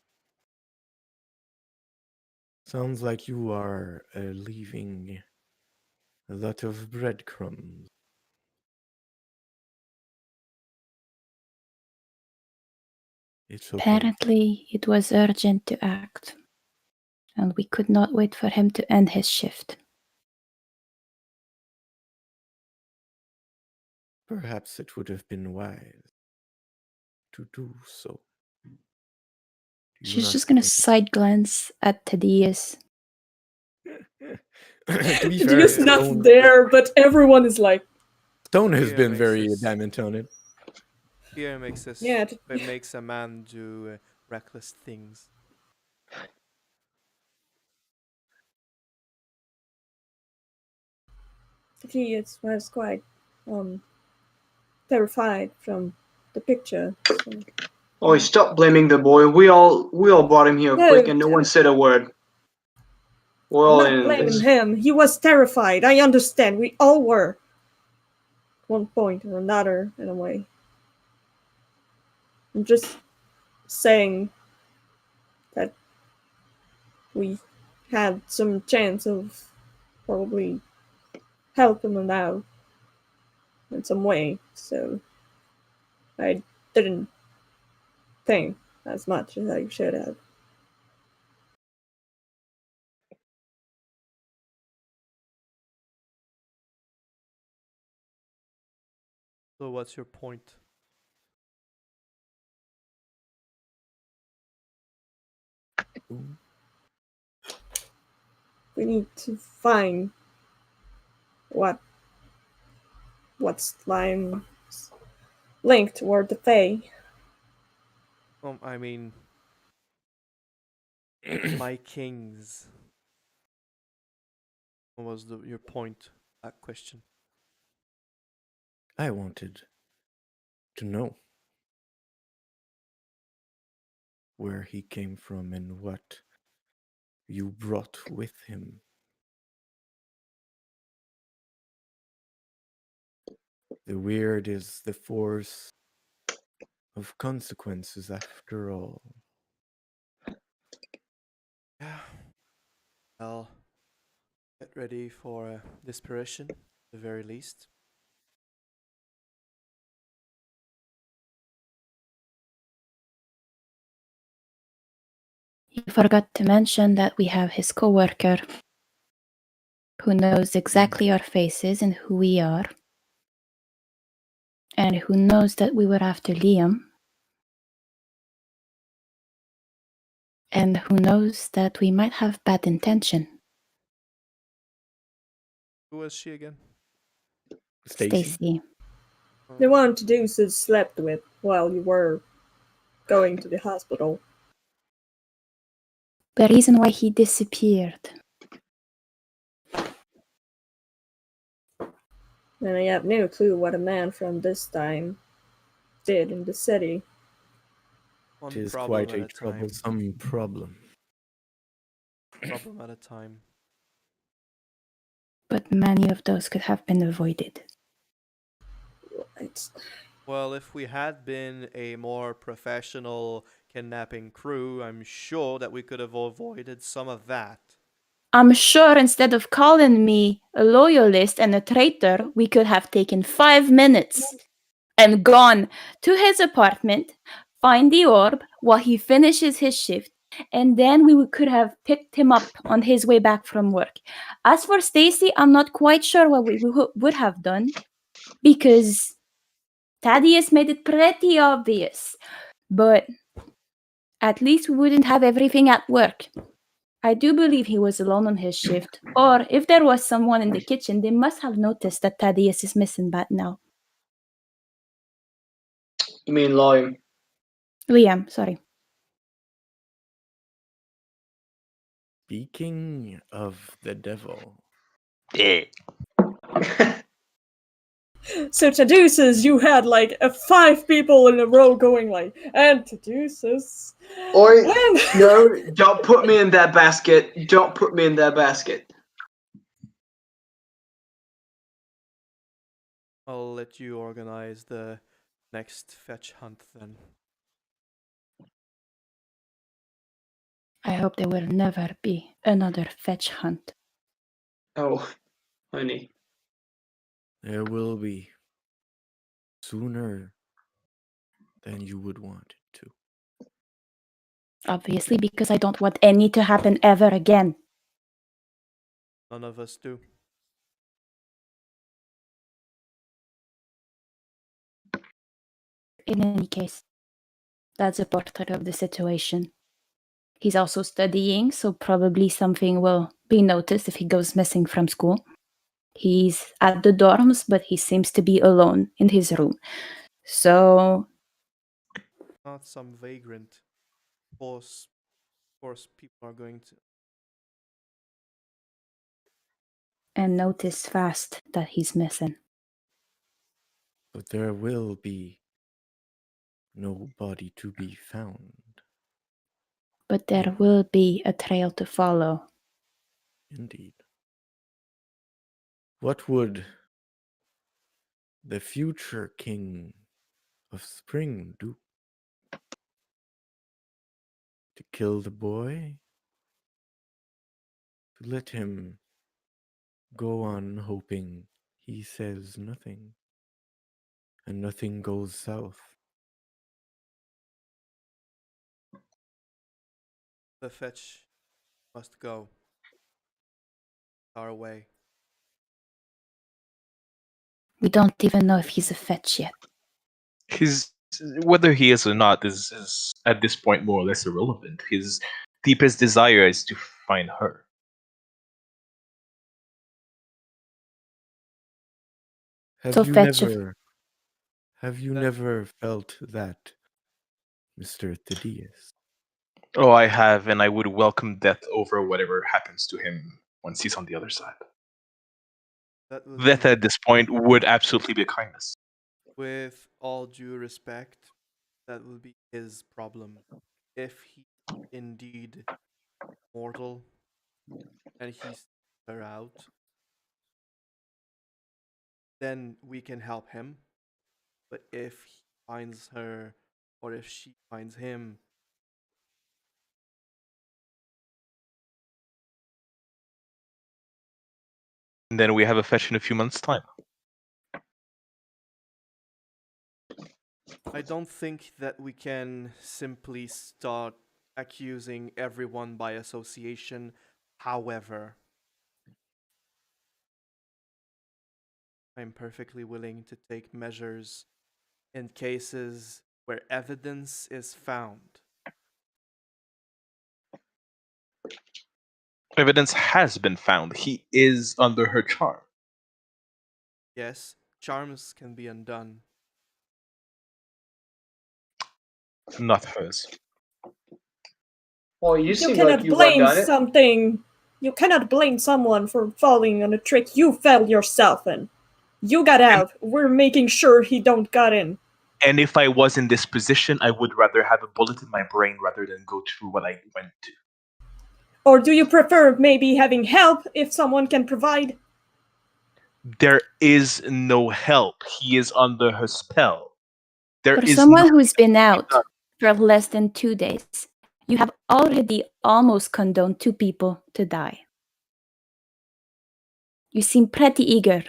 Sounds like you are leaving a lot of breadcrumbs. It's okay. Apparently, it was urgent to act, and we could not wait for him to end his shift. Perhaps it would have been wise to do so. Do you She's not just gonna think- side glance at Thaddeus. To be fair, Deus not Stone, there, but everyone is like, Stone has Fear been makes very us- diamond toned. Fear makes us. yeah, It makes a man do reckless things. Deus was quite terrified from the picture. So Oh, stop blaming the boy. We all brought him here No, quick, and no one said a word. We're I'm all not in blaming this. him. He was terrified. I understand. We all were. One point or another, in a way. I'm just saying that we had some chance of probably helping him out in some way, so I didn't think as much as I should have. So what's your point? We need to find what's Slime's link toward the Fae. I mean, my kings. What was your point? That question. I wanted to know where he came from and what you brought with him. The weird is the force of consequences after all. Yeah. Well, get ready for desperation, at the very least. You forgot to mention that we have his coworker who knows exactly our faces and who we are, and who knows that we were after Liam, and who knows that we might have bad intention. Who was she again? Stacy. The one Tadusa slept with while you were going to the hospital. The reason why he disappeared. And I have no clue what a man from this time did in the city. One It is problem quite at a a time. troublesome problem. Problem at a time. But many of those could have been avoided. Right. Well, if we had been a more professional kidnapping crew, I'm sure that we could have avoided some of that. I'm sure instead of calling me a loyalist and a traitor, we could have taken 5 minutes and gone to his apartment, find the orb while he finishes his shift, and then we could have picked him up on his way back from work. As for Stacy, I'm not quite sure what we would have done, because Thaddeus made it pretty obvious, but at least we wouldn't have everything at work. I do believe he was alone on his shift, or if there was someone in the kitchen, they must have noticed that Thaddeus is missing by now. You mean Liam? Liam, sorry. Speaking of the devil, So Tadusa's, you had like 5 people in a row going like, and Tadusa's. Oi, When? no, don't put me in that basket. Don't put me in that basket. I'll let you organize the next fetch hunt then. I hope there will never be another fetch hunt. Oh, honey. there will be sooner than you would want it to. Obviously, because I don't want any to happen ever again. None of us do. In any case, that's a portrait of the situation. He's also studying, so probably something will be noticed if he goes missing from school. He's at the dorms, but he seems to be alone in his room. So, Not some vagrant. Of course, people are going to. and notice fast that he's missing. But there will be no body to be found. But there will be a trail to follow. Indeed. What would the future king of spring do? To kill the boy? To let him go on hoping he says nothing, and nothing goes south? The fetch must go our way. We don't even know if he's a fetch yet. His whether he is or not is at this point more or less irrelevant. His deepest desire is to find her. Have So you fetch never That never felt that, Mr. Thaddeus? Oh, I have, and I would welcome death over whatever happens to him once he's on the other side. that will Death be, at this point would absolutely be a kindness. with all due respect, that will be his problem. If he indeed mortal and he seeks her out, then we can help him. But if he finds her or if she finds him, And then we have a fetch in a few months' time. I don't think that we can simply start accusing everyone by association. However, I'm perfectly willing to take measures in cases where evidence is found. Evidence has been found. He is under her charm. Yes, charms can be undone. Not hers. Well, you You seem like cannot you've blame undone it. something. You cannot blame someone for falling on a trick you fell yourself in. You got And, out. We're making sure he don't got in. and if I was in this position, I would rather have a bullet in my brain rather than go through what I went to. Or do you prefer maybe having help if someone can provide? There is no help. He is under her spell. There For is someone nothing who's been to be out done. for less than 2 days, you have already almost condoned 2 people to die. You seem pretty eager.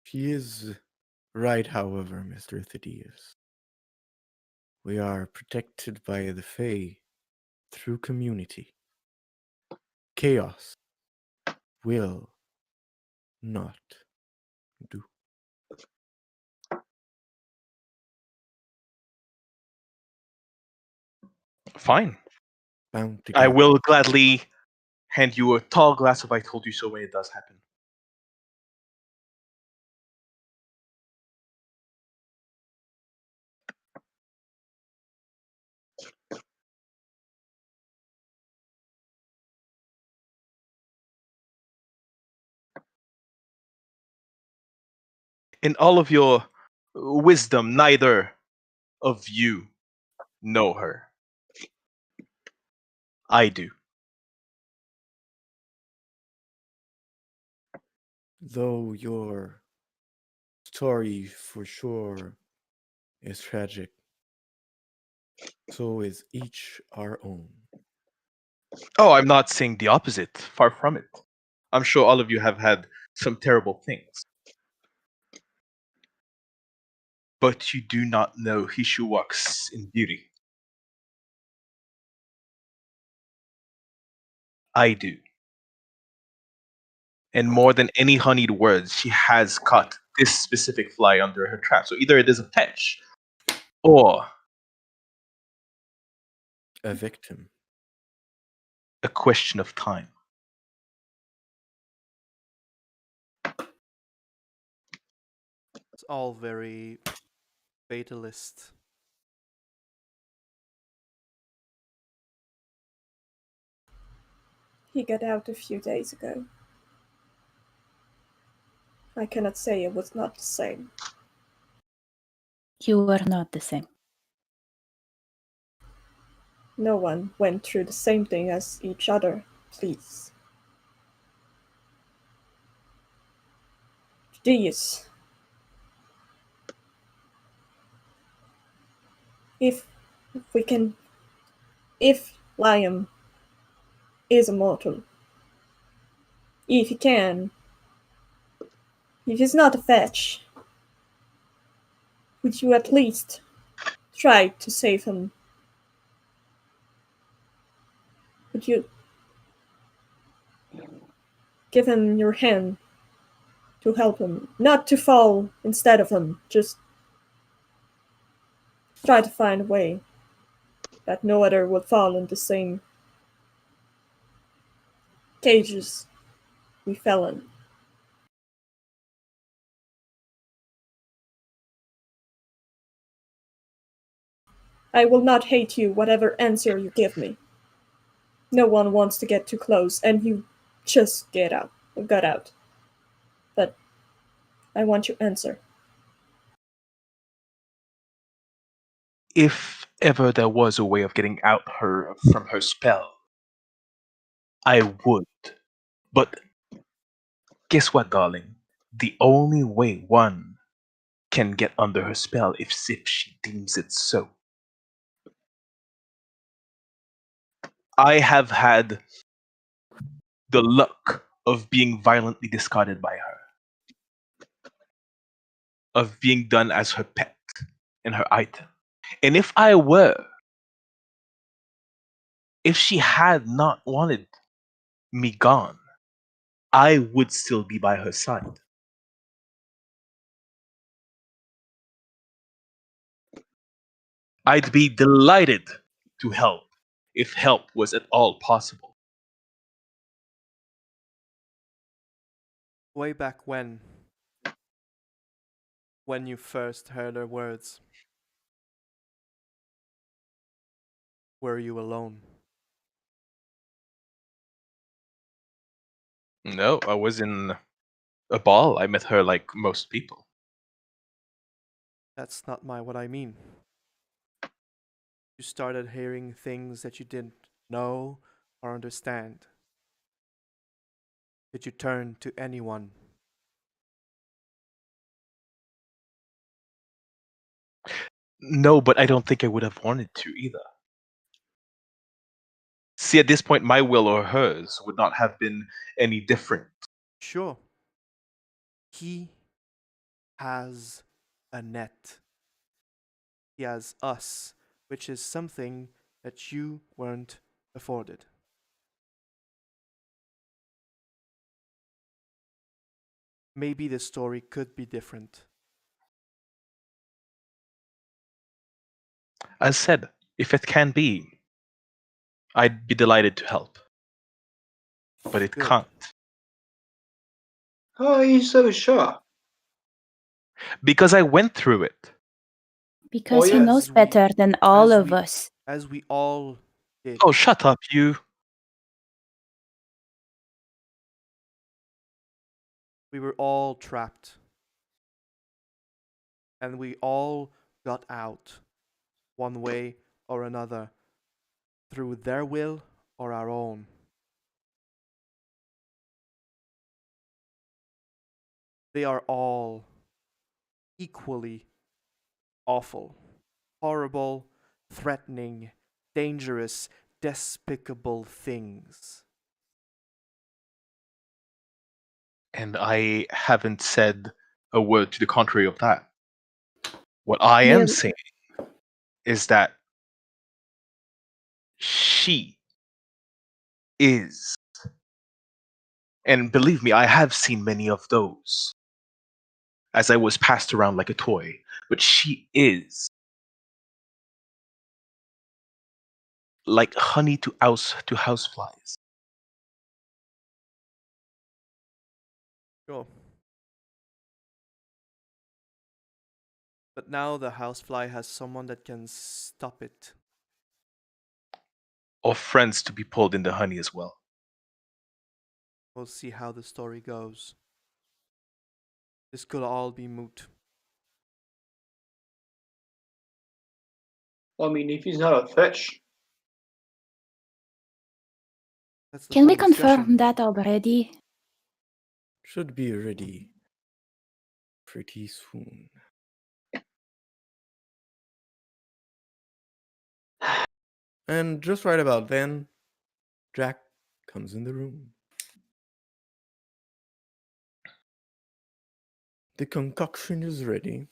She is right, however, Mr. Thaddeus. We are protected by the Fae through community. Chaos will not do. Fine. Bound I together. will gladly hand you a tall glass of I told you so when it does happen. In all of your wisdom, neither of you know her. I do. Though your story for sure is tragic, so is each our own. Oh, I'm not saying the opposite. Far from it. I'm sure all of you have had some terrible things. But you do not know he who walks in beauty. I do. And more than any honeyed words, she has caught this specific fly under her trap. So either it is a fetch, or A victim. a question of time. It's all very fatalist. He got out a few days ago. I cannot say it was not the same. You were not the same. No one went through the same thing as each other, please. These. If we can. If Liam is immortal, if he can, if he's not a fetch, would you at least try to save him? Would you give him your hand to help him? Not to fall instead of him, just try to find a way that no other would fall in the same cages we fell in. I will not hate you, whatever answer you give me. No one wants to get too close, and you just got out. But I want your answer. If ever there was a way of getting out her from her spell, I would. But guess what, darling? The only way one can get under her spell is if she deems it so. I have had the luck of being violently discarded by her, of being done as her pet and her item. And if she had not wanted me gone, I would still be by her side. I'd be delighted to help if help was at all possible. Way back when you first heard her words, were you alone? No, I was in a ball. I met her like most people. That's not what I mean. You started hearing things that you didn't know or understand. Did you turn to anyone? No, but I don't think I would have wanted to either. See, at this point, my will or hers would not have been any different. Sure. He has a net. He has us, which is something that you weren't afforded. Maybe the story could be different. As said, if it can be, I'd be delighted to help. But it Good. can't. How are you so sure? Because I went through it. Because he yeah. knows As we- better than all as of we- us. As we all did. Oh, shut up, you. We were all trapped. And we all got out, one way or another, through their will or our own. They are all equally awful, horrible, threatening, dangerous, despicable things. And I haven't said a word to the contrary of that. What I am Merely- saying is that she is, and believe me, I have seen many of those as I was passed around like a toy, but she is like honey to houseflies. Sure. But now the housefly has someone that can stop it. Or friends to be pulled in the honey as well. We'll see how the story goes. This could all be moot. I mean, if he's not a fish. That's the Can we whole discussion. confirm that already? Should be ready pretty soon. And just right about then, Jack comes in the room. The concoction is ready.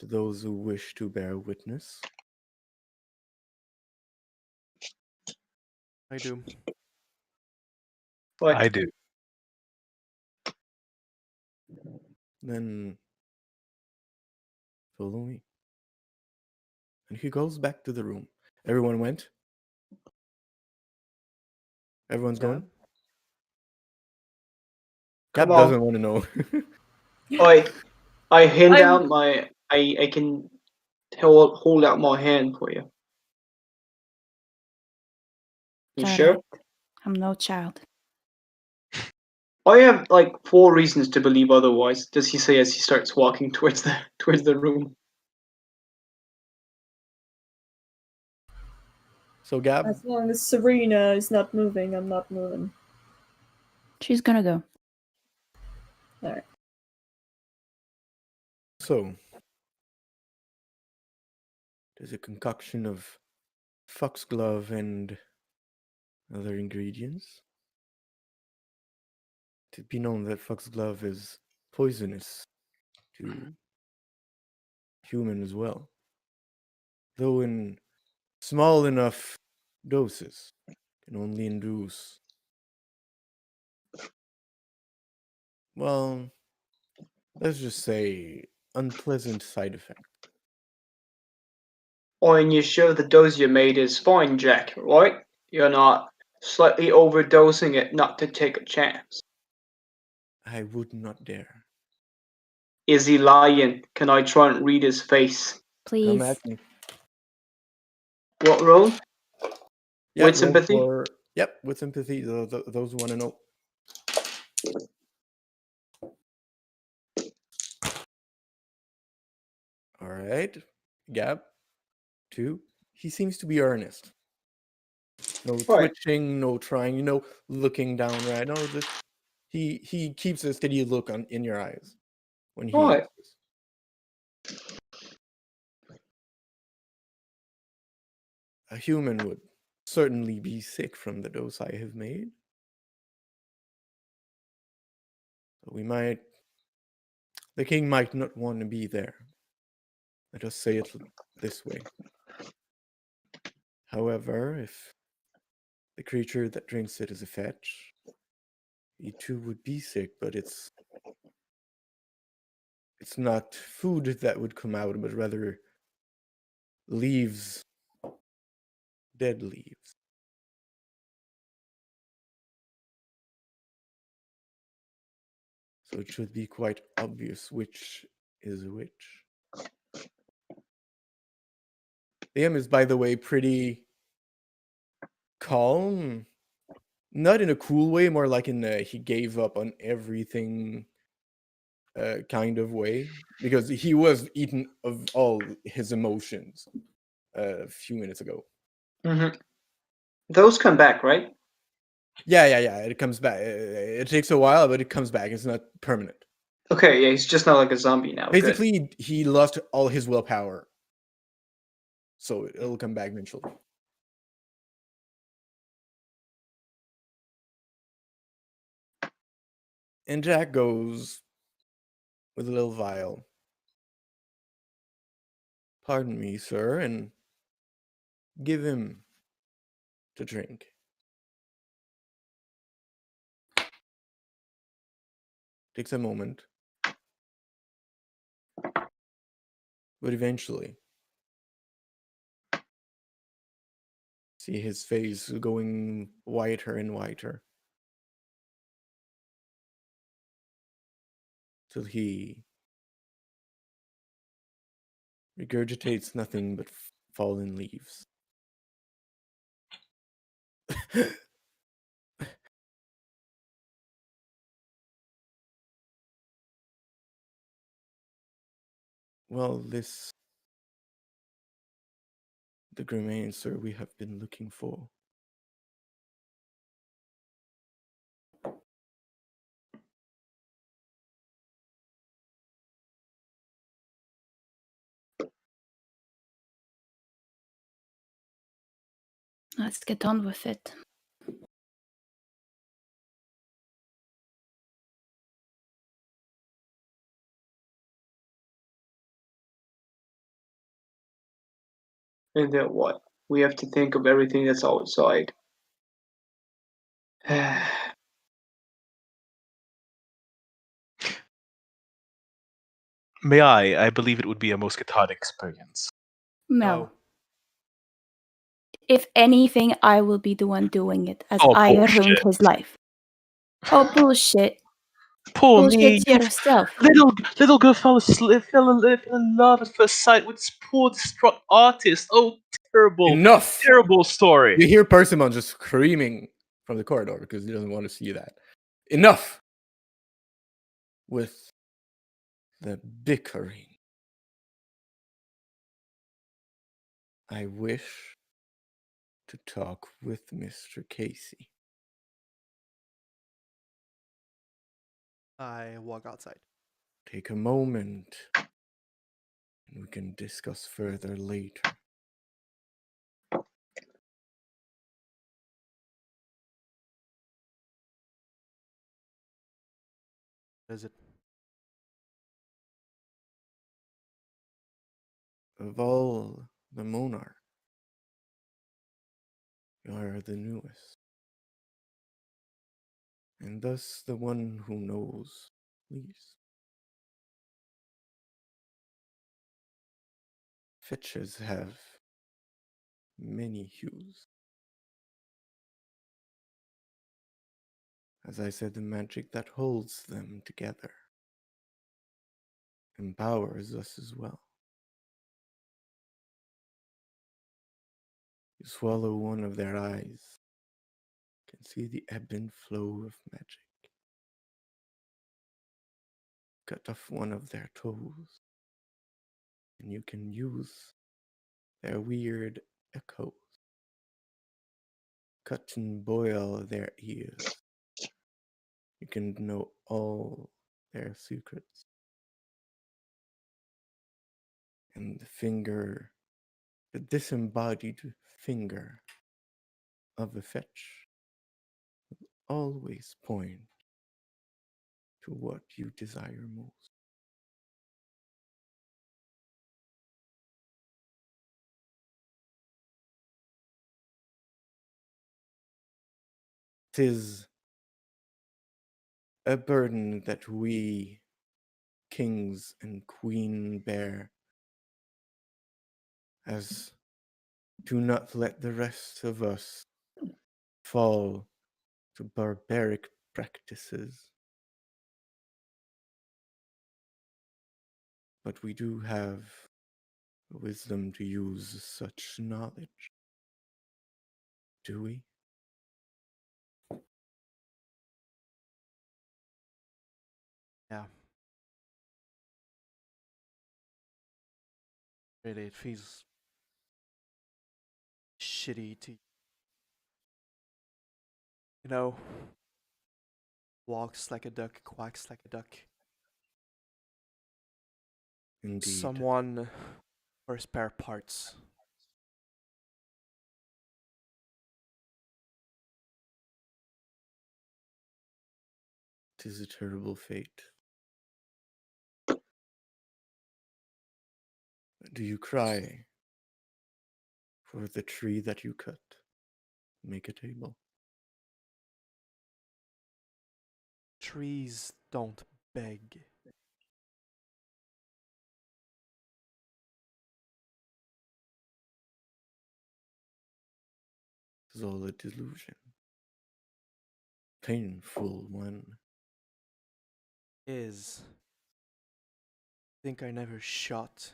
To those who wish to bear witness, I do. Like, I do. then follow me. And he goes back to the room. Everyone went? Everyone's Yeah. going? come Cap on. doesn't want to know. I hand I'm- out my. I can hold out my hand for you. You It's sure? alright. I'm no child. I have like 4 reasons to believe otherwise. Does he say as he starts walking towards the room? So Gab, As long as Serena is not moving, I'm not moving. She's gonna go. Alright. so there's a concoction of foxglove and other ingredients. To be known that foxglove is poisonous to human as well, though in small enough doses can only induce, well, let's just say unpleasant side effects. Oh, and you sure the dose you made is fine, Jack, right? You're not slightly overdosing it not to take a chance. I would not dare. Is he lying? Can I try and read his face? Come Please. at me. What roll? Yeah, With roll sympathy? for- yep, with sympathy. Those who want to know. All right, Gab, 2. He seems to be earnest. No Right. twitching, no trying, looking down. Right? No, he keeps a steady look in your eyes when he Right. answers. A human would certainly be sick from the dose I have made. The king might not want to be there. Let us say it this way. However, if the creature that drinks it is a fetch, he too would be sick, but it's not food that would come out, but rather leaves, dead leaves. So it should be quite obvious which is which. Liam is, by the way, pretty calm. Not in a cool way, more like in a he gave up on everything kind of way. Because he was eaten of all his emotions a few minutes ago. Mm-hmm. Those come back, right? Yeah. It comes back. It takes a while, but it comes back. It's not permanent. Okay, yeah, he's just not like a zombie now. Good. Basically, he lost all his willpower. So it'll come back eventually. And Jack goes with a little vial. Pardon me, sir, and give him to drink. Takes a moment. But eventually, see his face going whiter and whiter. Till he regurgitates nothing but fallen leaves. Well, this the Greymancer we have been looking for. Let's get on with it. And then what? We have to think of everything that's outside. May I? I believe it would be a most cathartic experience. Mel, No. if anything, I will be the one doing it, as Oh, I ruined bullshit. his life. Oh, bullshit. Poor me. Bullshit yourself. Little girl fell in love at first sight with this poor distraught artist. Oh, terrible, Enough! terrible story. You hear Persimmon just screaming from the corridor because he doesn't want to see that. Enough with the bickering. I wish to talk with Mr. Casey. I walk outside. Take a moment and we can discuss further later. What is it? Of all the monarchs, you are the newest, and thus the one who knows least. Fetches have many hues. As I said, the magic that holds them together empowers us as well. You swallow one of their eyes, can see the ebb and flow of magic. Cut off one of their toes, and you can use their weird echoes. Cut and boil their ears. You can know all their secrets. And the disembodied finger of a fetch will always point to what you desire most. Tis a burden that we, kings and queen, bear, as do not let the rest of us fall to barbaric practices. But we do have wisdom to use such knowledge. Do we? Yeah. Really, it feels shitty to, you know, walks like a duck, quacks like a duck. Indeed. Someone for spare parts. Tis a terrible fate. Do you cry for the tree that you cut? Make a table. Trees don't beg. It's all a delusion. Painful one. Is. Think I never shot.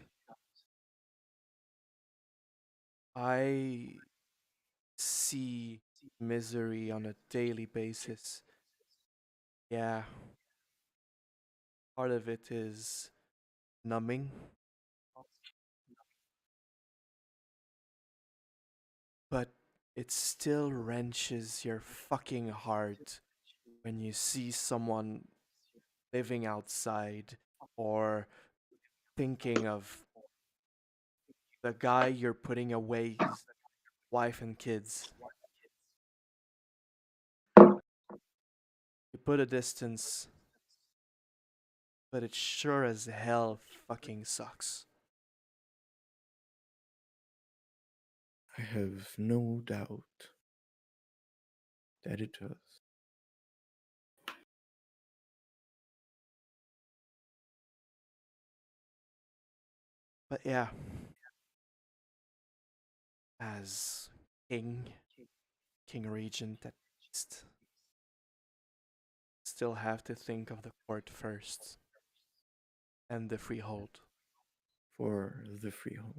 I see misery on a daily basis. Yeah. Part of it is numbing. but it still wrenches your fucking heart when you see someone living outside or thinking of the guy you're putting away his wife and kids. You put a distance, but it sure as hell fucking sucks. I have no doubt that it does. But yeah, as King Regent at least, still have to think of the court first and the freehold. For the freehold.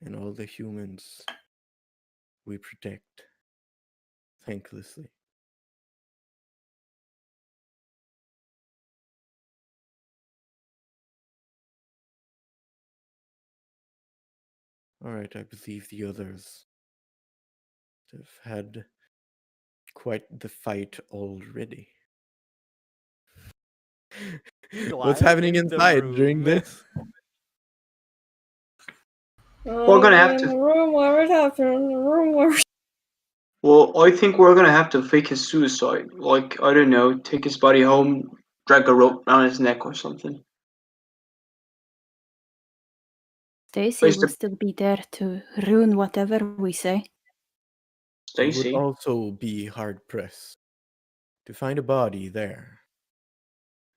And all the humans we protect thanklessly. Alright, I believe the others have had quite the fight already. What's Quiet happening in the inside during room. this? We're gonna have In to. the room where it happened. In the room where. Well, I think we're gonna have to fake his suicide. Like, I don't know, take his body home, drag a rope around his neck or something. Stacy Place will the still be there to ruin whatever we say. You would Stacy. also be hard pressed to find a body there.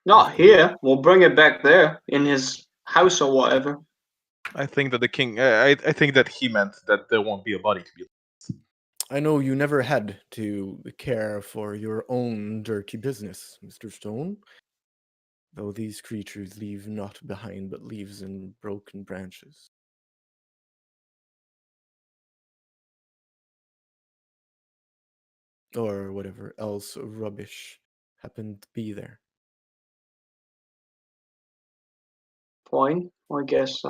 Not after- here. We'll bring it back there in his house or whatever. I think that the king. I think that he meant that there won't be a body to be. I know you never had to care for your own dirty business, Mr. Stone. Though these creatures leave naught behind but leaves and broken branches. Or whatever else rubbish happened to be there. Fine. I guess.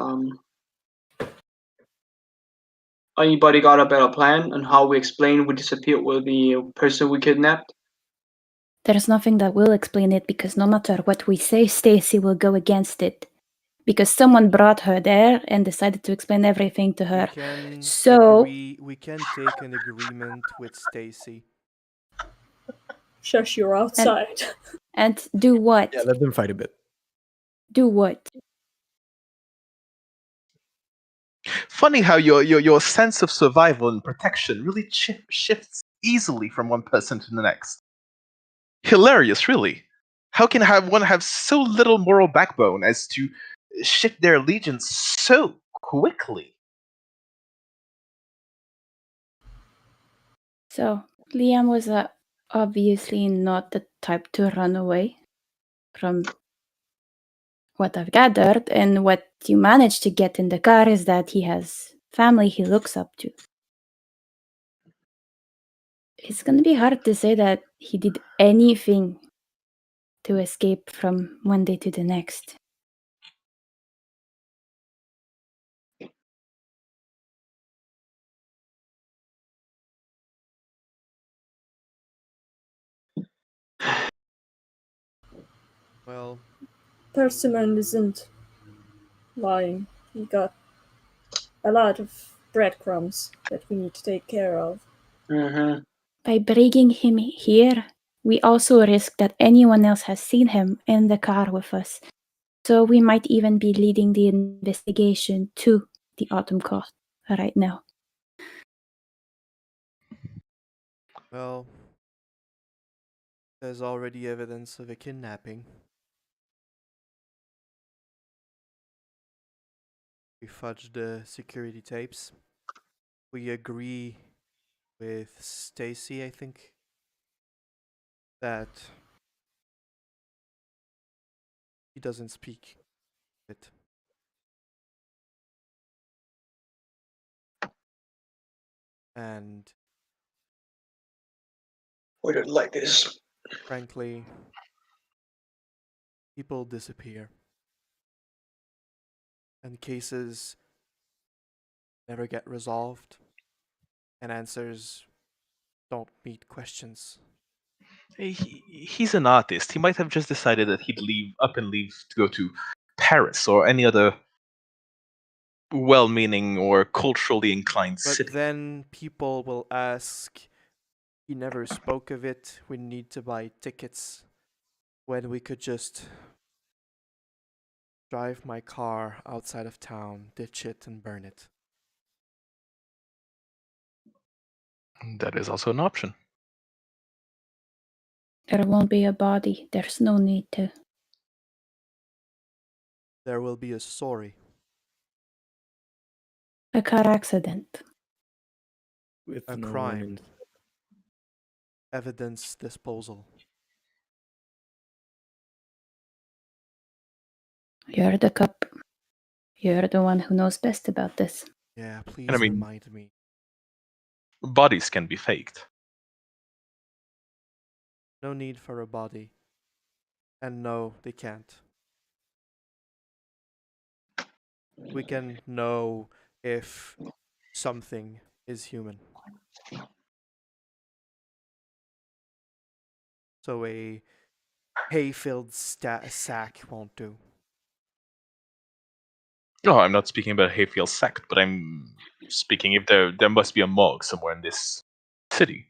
Anybody got a better plan on how we explain we disappeared with the person we kidnapped? There's nothing that will explain it because no matter what we say, Stacy will go against it. Because someone brought her there and decided to explain everything to her. We can take an agreement with Stacy. Shush, you're outside. And do what? Yeah, let them fight a bit. Do what? Funny how your sense of survival and protection really shifts easily from one person to the next. Hilarious, really. How can one have so little moral backbone as to shift their allegiance so quickly? So, Liam was obviously not the type to run away from what I've gathered, and what you managed to get in the car is that he has family he looks up to. It's gonna be hard to say that he did anything to escape from one day to the next. Well, Persimmon isn't lying. He got a lot of breadcrumbs that we need to take care of. Mm-hmm. By bringing him here, we also risk that anyone else has seen him in the car with us. So we might even be leading the investigation to the Autumn Court right now. well, there's already evidence of a kidnapping. We fudged the security tapes. We agree with Stacy, I think, that he doesn't speak it. And We don't like this. frankly, people disappear. And cases never get resolved, and answers don't meet questions. He's an artist. He might have just decided that he'd leave to go to Paris or any other well-meaning or culturally inclined But city. then people will ask, he never spoke of it, we need to buy tickets when we could just drive my car outside of town, ditch it, and burn it. That is also an option. There won't be a body. There's no need to. There will be a story. A car accident. With A no one crime. in. Evidence disposal. You're the cop. You're the one who knows best about this. Yeah, please I mean- remind me. Bodies can be faked. No need for a body. And no, they can't. We can know if something is human. So a hay-filled sack won't do. No, I'm not speaking about Hayfield sect, but I'm speaking if there must be a morgue somewhere in this city.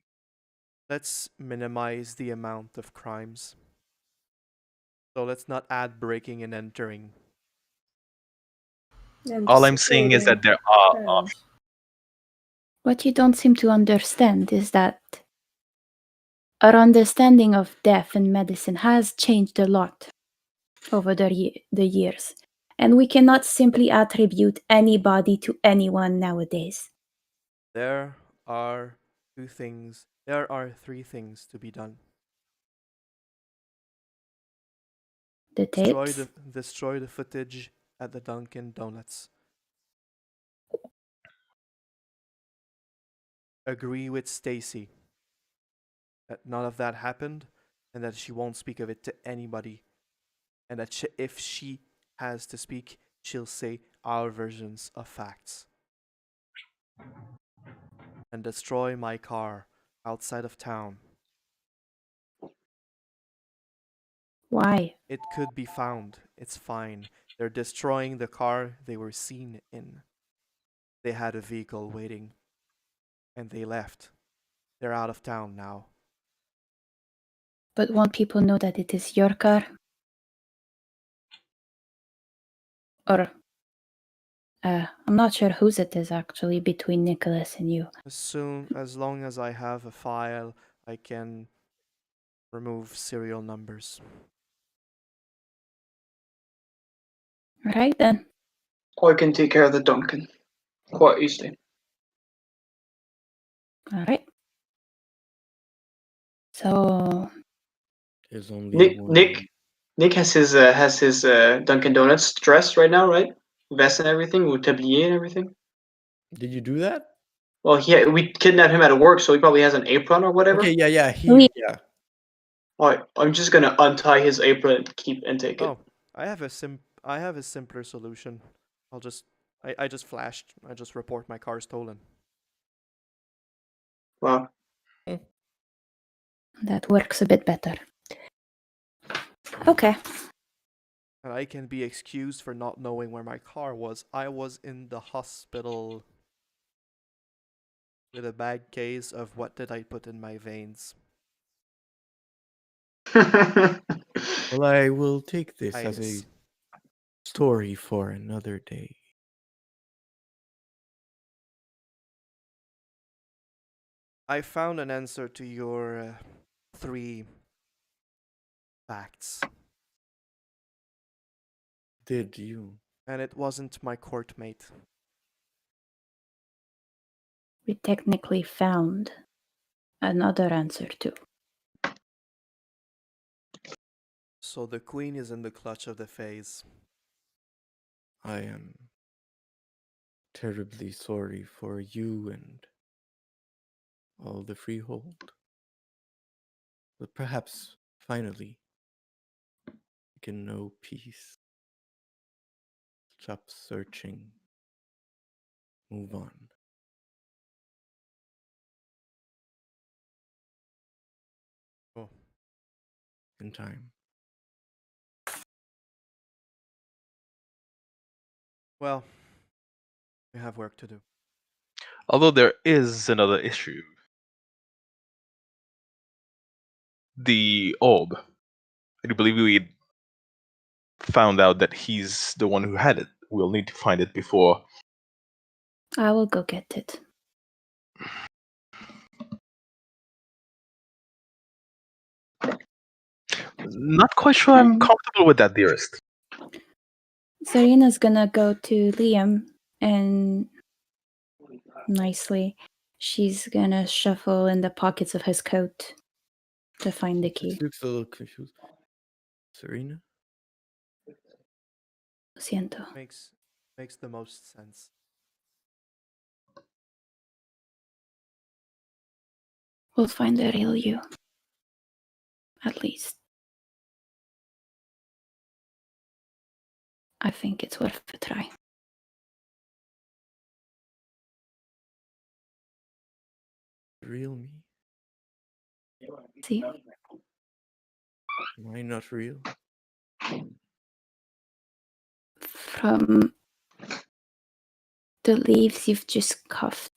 Let's minimize the amount of crimes. So let's not add breaking and entering. And All I'm saying is that there are options. What you don't seem to understand is that our understanding of death and medicine has changed a lot over the years, and we cannot simply attribute anybody to anyone nowadays. There are there are three things to be done. The tapes, Destroy the footage at the Dunkin' Donuts. Agree with Stacy that none of that happened and that she won't speak of it to anybody. And that if she has to speak, she'll say our versions of facts. And destroy my car outside of town. why? It could be found. It's fine. They're destroying the car they were seen in. They had a vehicle waiting. And they left. They're out of town now. But won't people know that it is your car? Or, I'm not sure whose it is actually between Nicholas and you. As long as I have a file, I can remove serial numbers. Right then. I can take care of the Duncan quite easily. All right. So, There's only Nick, one. Nick, Nick has his Dunkin' Donuts dress right now, right? Vest and everything, with tablier and everything. Did you do that? Well, we kidnapped him at work, so he probably has an apron or whatever. Okay, yeah. Yeah. All right, I'm just gonna untie his apron and take it. Oh, I have a simpler solution. I just flashed. I just report my car stolen. Wow. that works a bit better. Okay. And I can be excused for not knowing where my car was. I was in the hospital with a bad case of what did I put in my veins. Well, I will take this as a Itis. story for another day. I found an answer to your 3 facts. Did you? And it wasn't my courtmate. We technically found another answer too. So the queen is in the clutch of the phase. I am terribly sorry for you and all the freehold. But perhaps, finally, we can know peace. Stop searching move on. Oh, In time. well, we have work to do. Although there is another issue. The orb. I do believe we found out that he's the one who had it. We'll need to find it before. I will go get it. Not quite sure I'm comfortable with that, dearest. Serena's gonna go to Liam and nicely, she's gonna shuffle in the pockets of his coat to find the key. She looks a little confused. Serena? Lo siento. Makes the most sense. We'll find the real you. At least. I think it's worth a try. Real me? See? Am I not real? From the leaves you've just cuffed,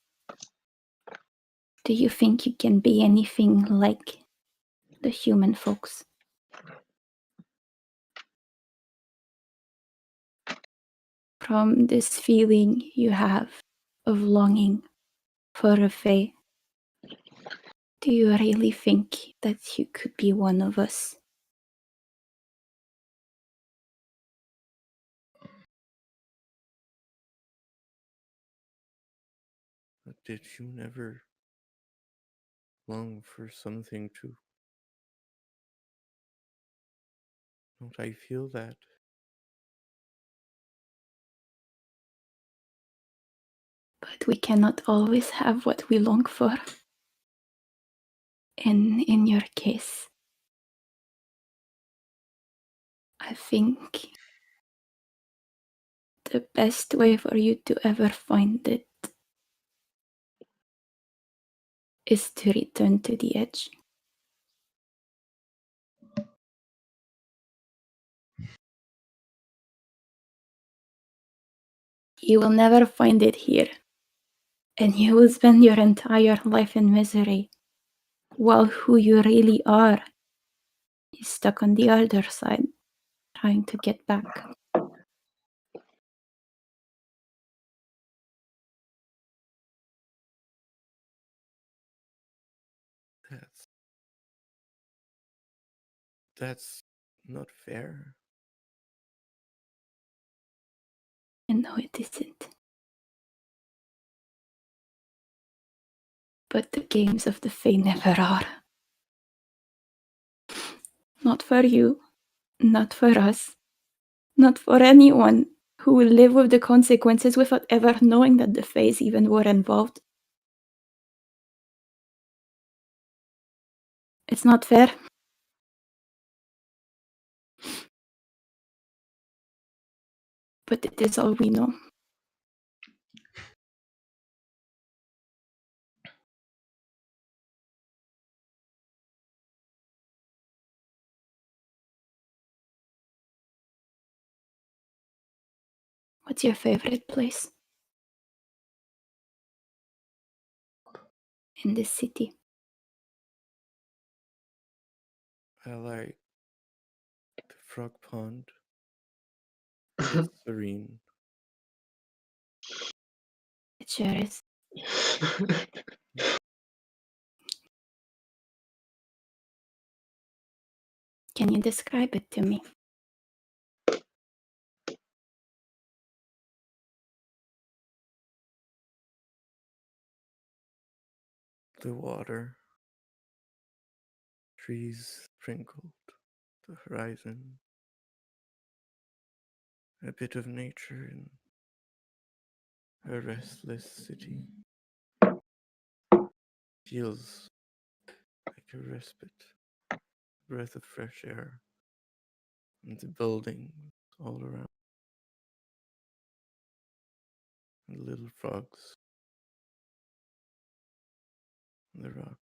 do you think you can be anything like the human folks? From this feeling you have of longing for a fae, do you really think that you could be one of us? But did you never long for something too? Don't I feel that? But we cannot always have what we long for. And in your case, I think the best way for you to ever find it is to return to the edge. You will never find it here, and you will spend your entire life in misery, while who you really are is stuck on the other side, trying to get back. That's not fair. And no, it isn't. But the games of the Fae never are. Not for you, not for us, not for anyone who will live with the consequences without ever knowing that the Faes even were involved. It's not fair. But it is all we know. What's your favorite place in this city? I like the frog pond. It's serene. It sure is. Can you describe it to me? The water. Trees sprinkled. The horizon. A bit of nature in a restless city. Feels like a respite. Breath of fresh air. And the buildings all around. Little frogs. The rock.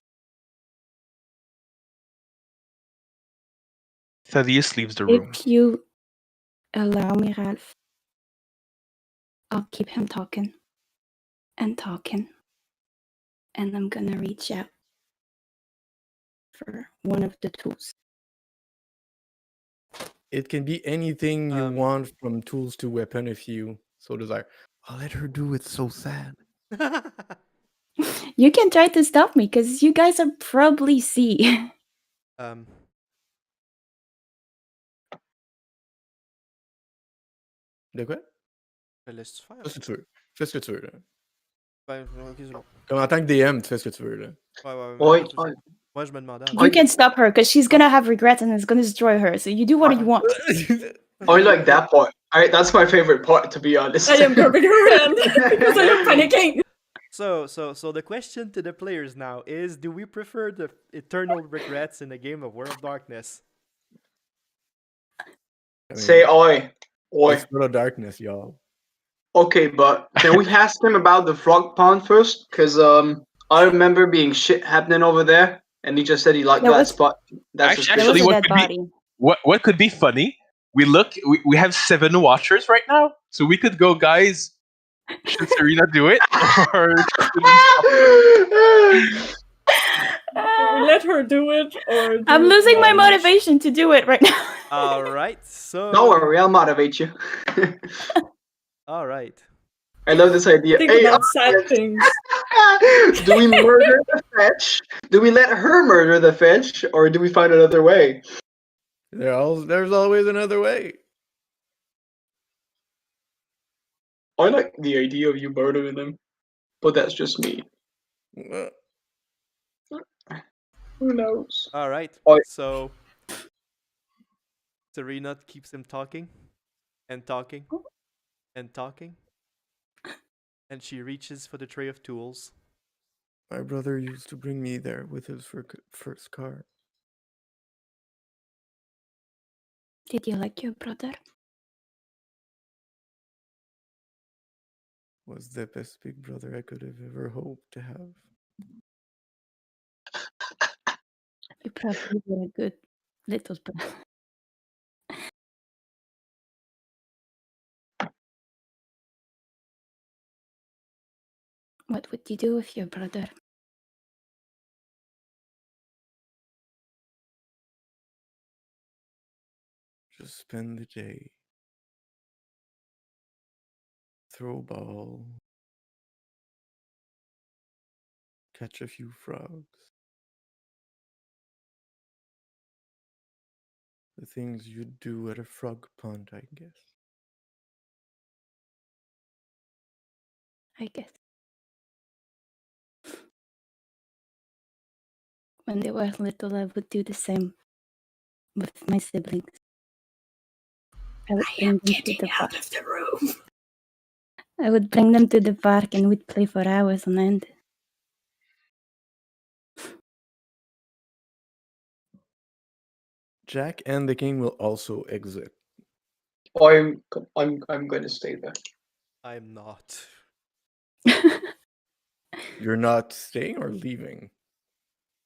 Thaddeus leaves the room. If you allow me, Ralph, I'll keep him talking and talking. And I'm gonna reach out for one of the tools. It can be anything you Um, want, from tools to weapon, if you so desire. I'll let her do it. So sad. You can try to stop me, because you guys are probably C. um, De quoi? laisse faire. Fais ce que tu veux. Fais ce que tu veux, là. Ben, ok, c'est bon. Comme en tant que DM, tu fais ce que tu veux, là. Ouais, pas de souci. Moi, je me demandais. You can stop her, because she's gonna have regrets and it's gonna destroy her. So you do what you want. I like that part. That's my favorite part, to be honest. I am grabbing her hand because I am panicking. So the question to the players now is: do we prefer the eternal regrets in a game of World of Darkness? I mean, Say oi. Oi. it's World of Darkness, y'all. Okay, but can we ask him about the frog pond first? Because I remember being shit happening over there, and he just said he liked There that was- spot. That's Actually, There was a what dead could be- body. What could be funny? We have 7 watchers right now, so we could go, guys. Should Serena do it, or should we stop her? Do we let her do it, or do I'm we losing my not? motivation to do it right now. All right. So Don't worry, I'll motivate you. all right. I love this idea. Think Hey, about sad things. do we murder the fetch? Do we let her murder the fetch, or do we find another way? There's always another way. I like the idea of you murdering him, but that's just me. Who knows? All right. Oi. So Serena keeps him talking and talking and talking, and she reaches for the tray of tools. My brother used to bring me there with his first car. Did you like your brother? Was the best big brother I could have ever hoped to have. You probably were a good little brother. What would you do with your brother? Just spend the day. Throw a ball. Catch a few frogs. The things you'd do at a frog pond, I guess. I guess. When they were little, I would do the same with my siblings. I would bring them to the park. of the room. I would bring them to the park and we'd play for hours on end. Jack and the king will also exit. I'm gonna stay there. I'm not. You're not staying or leaving?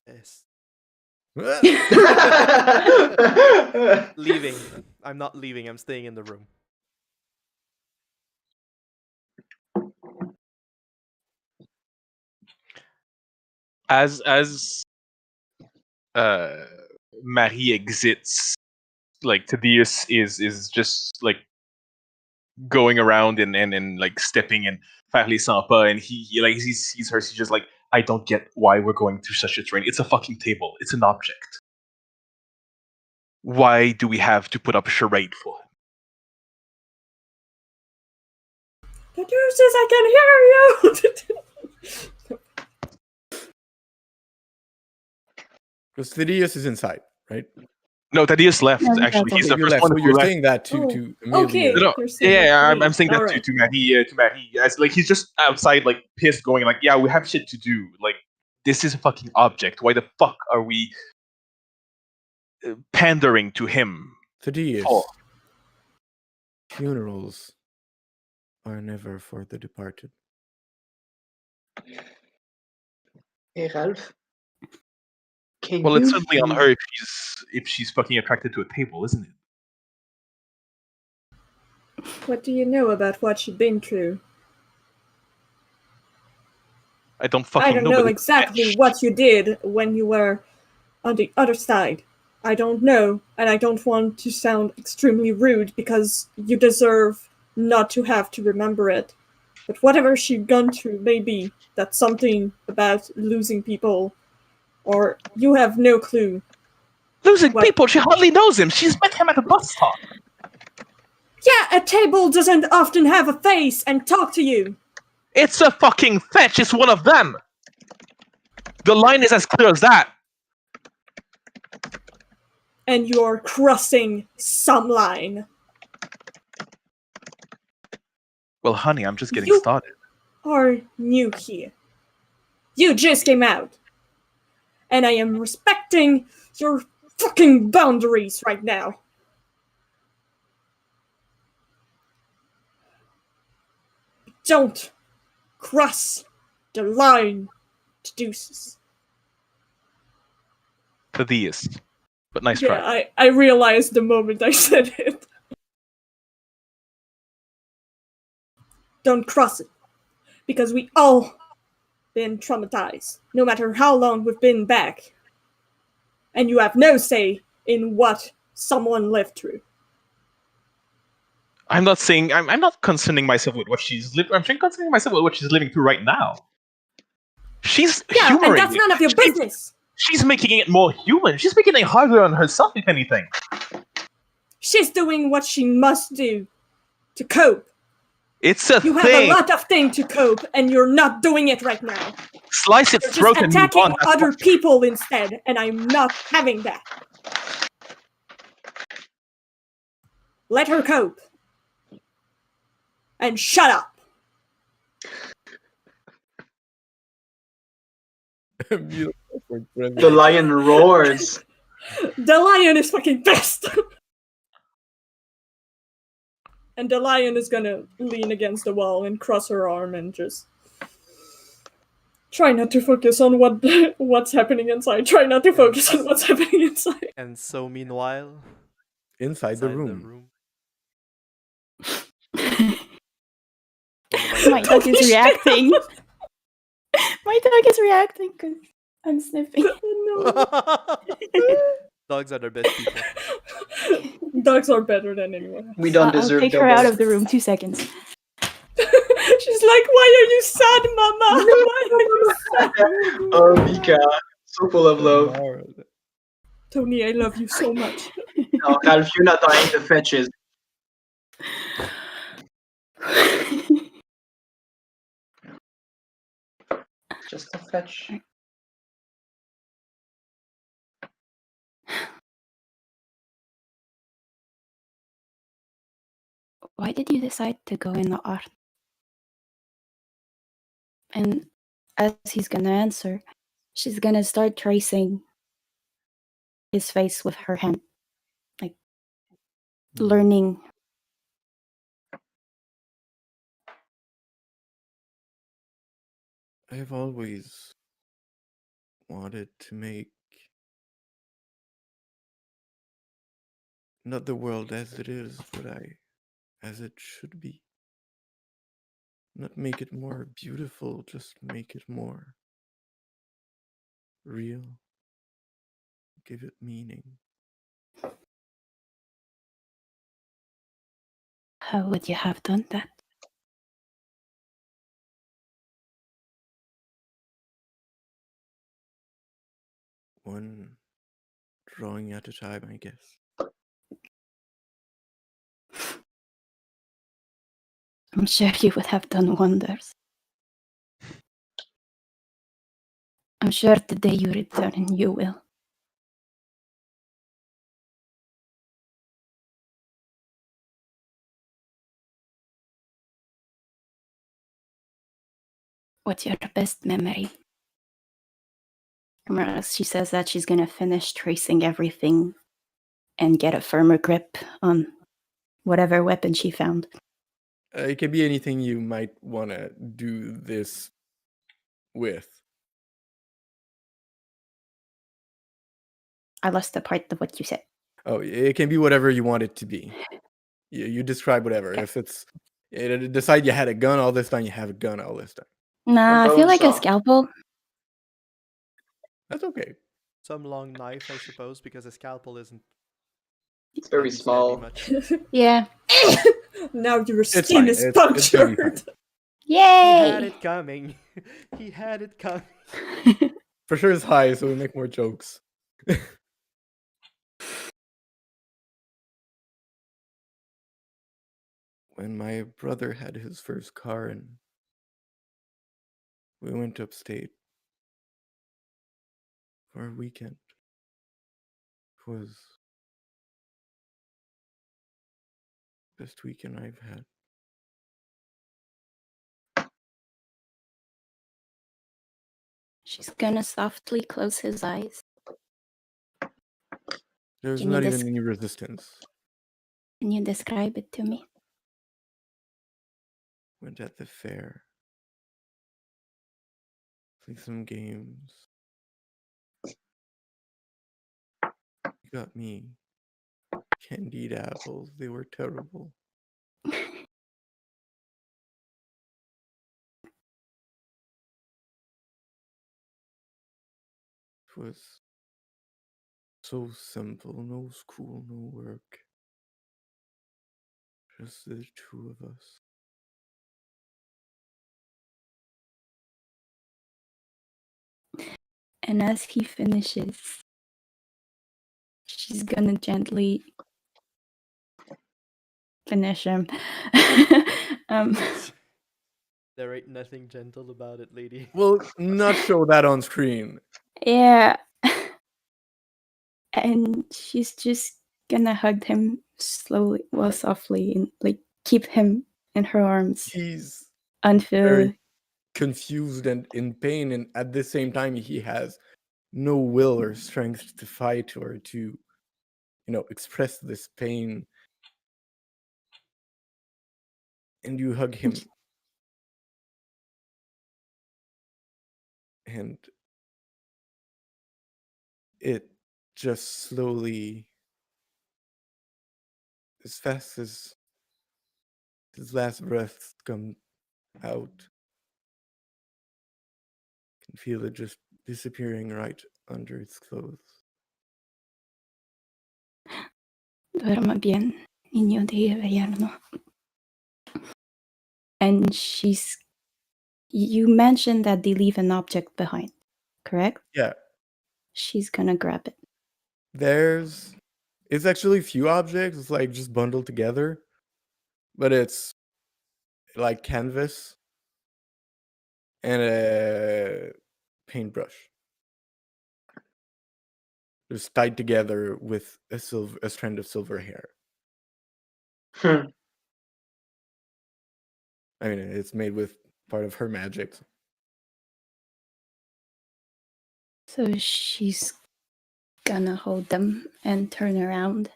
Yes. Ah! Leaving. I'm not leaving. I'm staying in the room. As Marie exits, like Thaddeus is just like going around and like stepping and Farley sans pas, and he like he sees her, he's just like, I don't get why we're going through such a terrain. It's a fucking table. It's an object. Why do we have to put up a charade for him? The deuces, I can hear you! Because Thaddeus is inside, right? No, Thaddeus left. No, he Actually, he's doesn't. the You first left. one So who you're left. saying that to Amelia. okay. No, You're saying yeah, that to I'm me. saying that Alright. to Marie. As like he's just outside, like pissed, going like, "Yeah, we have shit to do. Like, this is a fucking object. Why the fuck are we pandering to him?" Thaddeus. Oh. Funerals are never for the departed. Hey, Ralph. Can Well, you it's certainly on hear- her if she's fucking attracted to a table, isn't it? What do you know about what she's been through? I don't I fucking don't know. know But exactly what you did when you were on the other side. I don't know, and I don't want to sound extremely rude because you deserve not to have to remember it. But whatever she'd gone through, maybe that's something about losing people, or you have no clue. losing What? people, she hardly knows him. She's met him at a bus stop. Yeah, a table doesn't often have a face and talk to you. It's a fucking fetch. It's one of them. The line is as clear as that. And you're crossing some line. Well, honey, I'm just getting You- started. Are new here. You just came out. And I am respecting your fucking boundaries right now. Don't cross the line to deuces. The theist. But nice try. Yeah, I realized the moment I said it. Don't cross it. Because we all been traumatized, no matter how long we've been back. And you have no say in what someone lived through. I'm not saying I'm not concerning myself with what she's living. I'm concerning myself with what she's living through right now. She's Yeah, and humoring that's it. none of your business. She's making it more human. She's making it harder on herself, if anything. She's doing what she must do to cope. It's a You have thing. a lot of things to cope, and you're not doing it right now. Slice its You're throat just and move attacking on. That's other what- people instead, and I'm not having that. Let her cope. And shut up. Beautiful for president. The lion roars. The lion is fucking pissed. And the lion is gonna lean against the wall and cross her arm and just try not to focus on what's happening inside. Try not to focus on what's happening inside. And so, meanwhile, Inside the room. My dog is reacting. My dog is reacting because I'm sniffing. Oh, Dogs are the best people. no. Dogs are better than anyone. We don't I'll deserve take dogs. her out of the room. 2 seconds. She's like, "Why are you sad, Mama? Why are you sad?" Oh, Mika. So full of love. Tony, I love you so much. No, Ralph, you're not dying the fetches. Just a fetch. Why did you decide to go in the art? And as he's gonna answer, she's gonna start tracing his face with her hand, like learning. I've always wanted to make not the world as it is, but as it should be. Not make it more beautiful, just make it more real. Give it meaning. How would you have done that? One drawing at a time, I guess. I'm sure you would have done wonders. I'm sure the day you return, you will. What's your best memory? She says that she's gonna finish tracing everything and get a firmer grip on whatever weapon she found. It can be anything you might want to do this with. I lost the part of what you said. Oh, it can be whatever you want it to be. You describe whatever. Okay. If it's decide you had a gun all this time, you have a gun all this time. Nah, I feel bone like a saw. scalpel. That's okay. Some long knife, I suppose, because a scalpel isn't It's very stabby small. much. Yeah. Now your It's skin fine. is It's gonna be fine. punctured. He had Yay! it coming. He had it coming. For sure it's high, so we make more jokes. When my brother had his first car and we went upstate for a weekend, it was the best weekend I've had. She's gonna softly close his eyes. There's Can you not even desc- any resistance. Can you describe it to me? Went at the fair. Played some games. He got me candied apples. They were terrible. It was so simple. No school, no work. Just the two of us. And as he finishes, she's gonna gently finish him. um, There ain't nothing gentle about it, lady. We'll not show that on screen. yeah. And she's just gonna hug him slowly, well, softly, and like keep him in her arms He's until very confused and in pain, and at the same time he has no will or strength to fight or to express this pain. And you hug him, and it just slowly, as fast as his last breaths come out, can feel it just disappearing right under its clothes. duerma bien, niño de invierno. And you mentioned that they leave an object behind, correct? Yeah. She's gonna grab it. It's actually few objects. It's like just bundled together, but it's like canvas and a paintbrush, just tied together with a strand of silver hair. Hmm. I mean, it's made with part of her magic. So she's gonna hold them and turn around.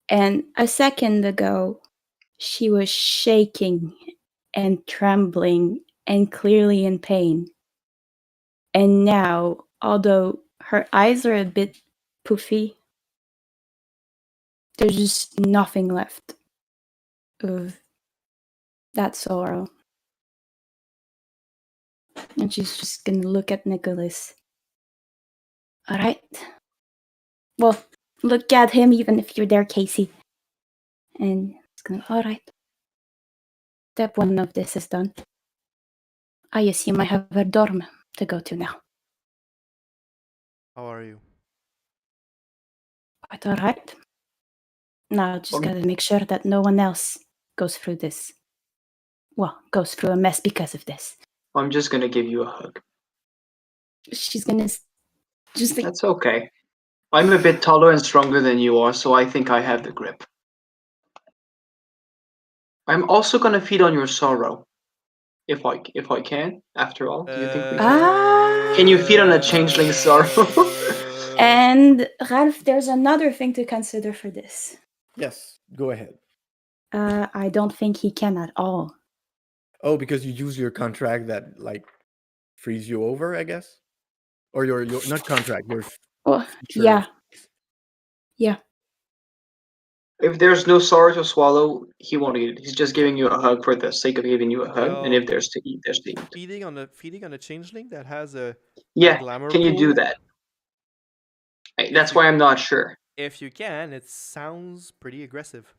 And a second ago, she was shaking and trembling and clearly in pain. And now, although her eyes are a bit poofy, there's just nothing left of that sorrow. And she's just gonna look at Nicholas. All right. Well, look at him even if you're there, Casey. And it's gonna, all right. Step one of this is done. I assume I have a dorm to go to now. How are you? Quite all right. Now just Okay. gotta make sure that no one else goes through this. Well, goes through a mess because of this. I'm just gonna give you a hug. She's gonna just like, That's okay. I'm a bit taller and stronger than you are, so I think I have the grip. I'm also gonna feed on your sorrow. If I can, after all. Do you think we can? Can you feed on a changeling's sorrow? and Ralph, there's another thing to consider for this. Yes, go ahead. I don't think he can at all. Oh, because you use your contract that like frees you over, I guess, or your not contract, your Oh, future. yeah. Yeah. If there's no sorrow to swallow, he won't eat it. He's just giving you a hug for the sake of giving you a hug. And if Well, there's to eat, there's to eat. feeding on a changeling that has a Yeah, glamour can you do pool. that? If That's you why I'm not sure. if you can, it sounds pretty aggressive.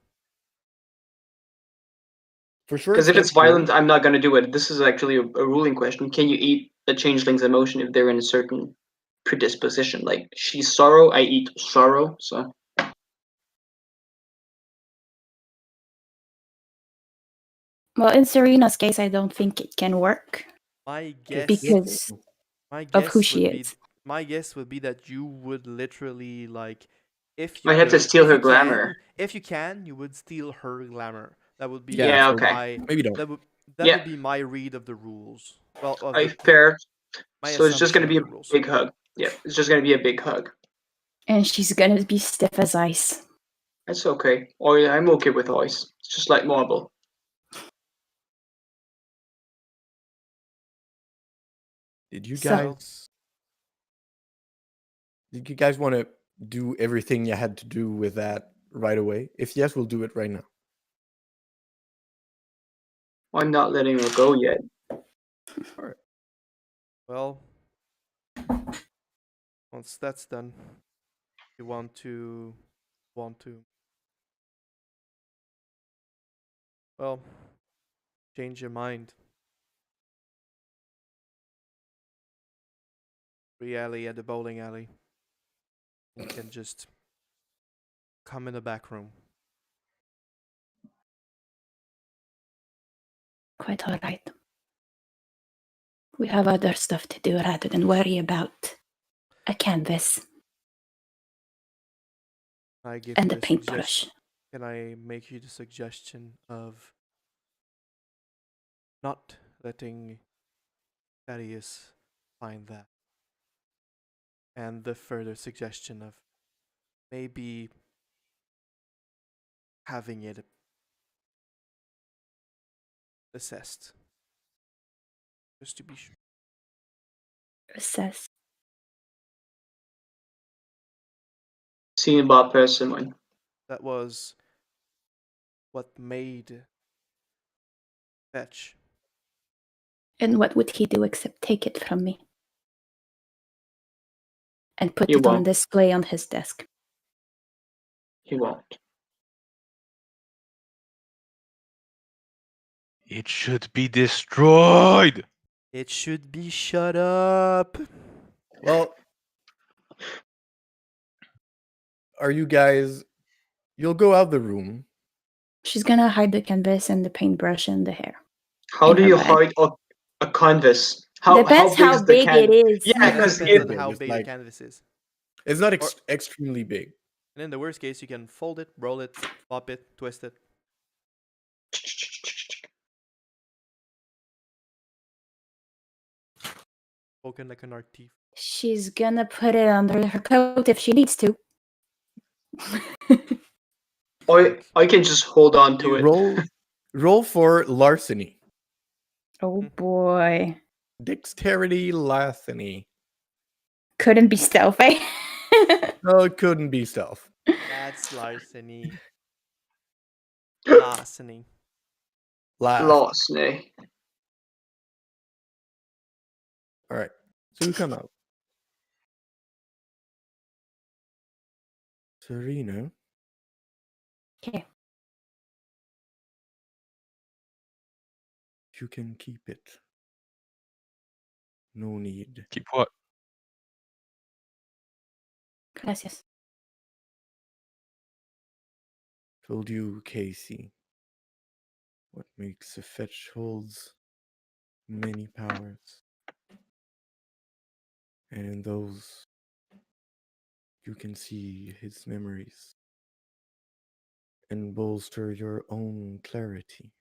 For sure, Because if it's sexual. violent, I'm not going to do it. This is actually a ruling question. Can you eat a changeling's emotion if they're in a certain predisposition? Like, she's sorrow, I eat sorrow, so. Well, in Serena's case, I don't think it can work My guess because my of who guess she would be is. my guess would be that you would literally like if you I had to could steal her glamour. if you can you would steal her glamour. That would be Yeah, so okay. maybe don't. that Yeah. would be my read of the rules. Well, of I the fair. my So it's just going to assumption be of a the rules. big hug. Yeah, it's just going to be a big hug. And she's gonna be stiff as ice. That's okay. I'm okay with ice. It's just like marble. Did you So- guys? Did you guys want to do everything you had to do with that right away? If yes, we'll do it right now. I'm not letting her go yet. Well, once that's done, you want to well, change your mind. Free alley at the bowling alley. You can just come in the back room. Quite all right. We have other stuff to do rather than worry about a canvas I give and you a the paintbrush. Can I make you the suggestion of not letting Thaddeus find that? And the further suggestion of maybe having it assessed. Just to be sure. Assess. Seen Bob person. That was what made Fetch. And what would he do except take it from me? And put He it on won't. display on his desk. He won't. It should be destroyed. It should be shut up. Well, are you guys? You'll go out the room. She's gonna hide the canvas and the paintbrush and the hair. How In do her you bag. hide a canvas? How Depends big how is the big it is. Yeah, That because depends it. on how It's big like- the canvas is. It's not extremely big. And in the worst case, you can fold it, roll it, flop it, twist it. Spoken like an art thief. She's gonna put it under her coat if she needs to. I can just hold on to You it. roll for larceny. Oh boy. Dexterity larceny. Couldn't be stealthy. No, it couldn't be stealth. That's larceny. Larceny. Larceny. All right. So you come out. Serena, Okay. you can keep it. No need. Keep what? Gracias. Told you, Casey. What makes a fetch holds many powers. And in those, you can see his memories and bolster your own clarity.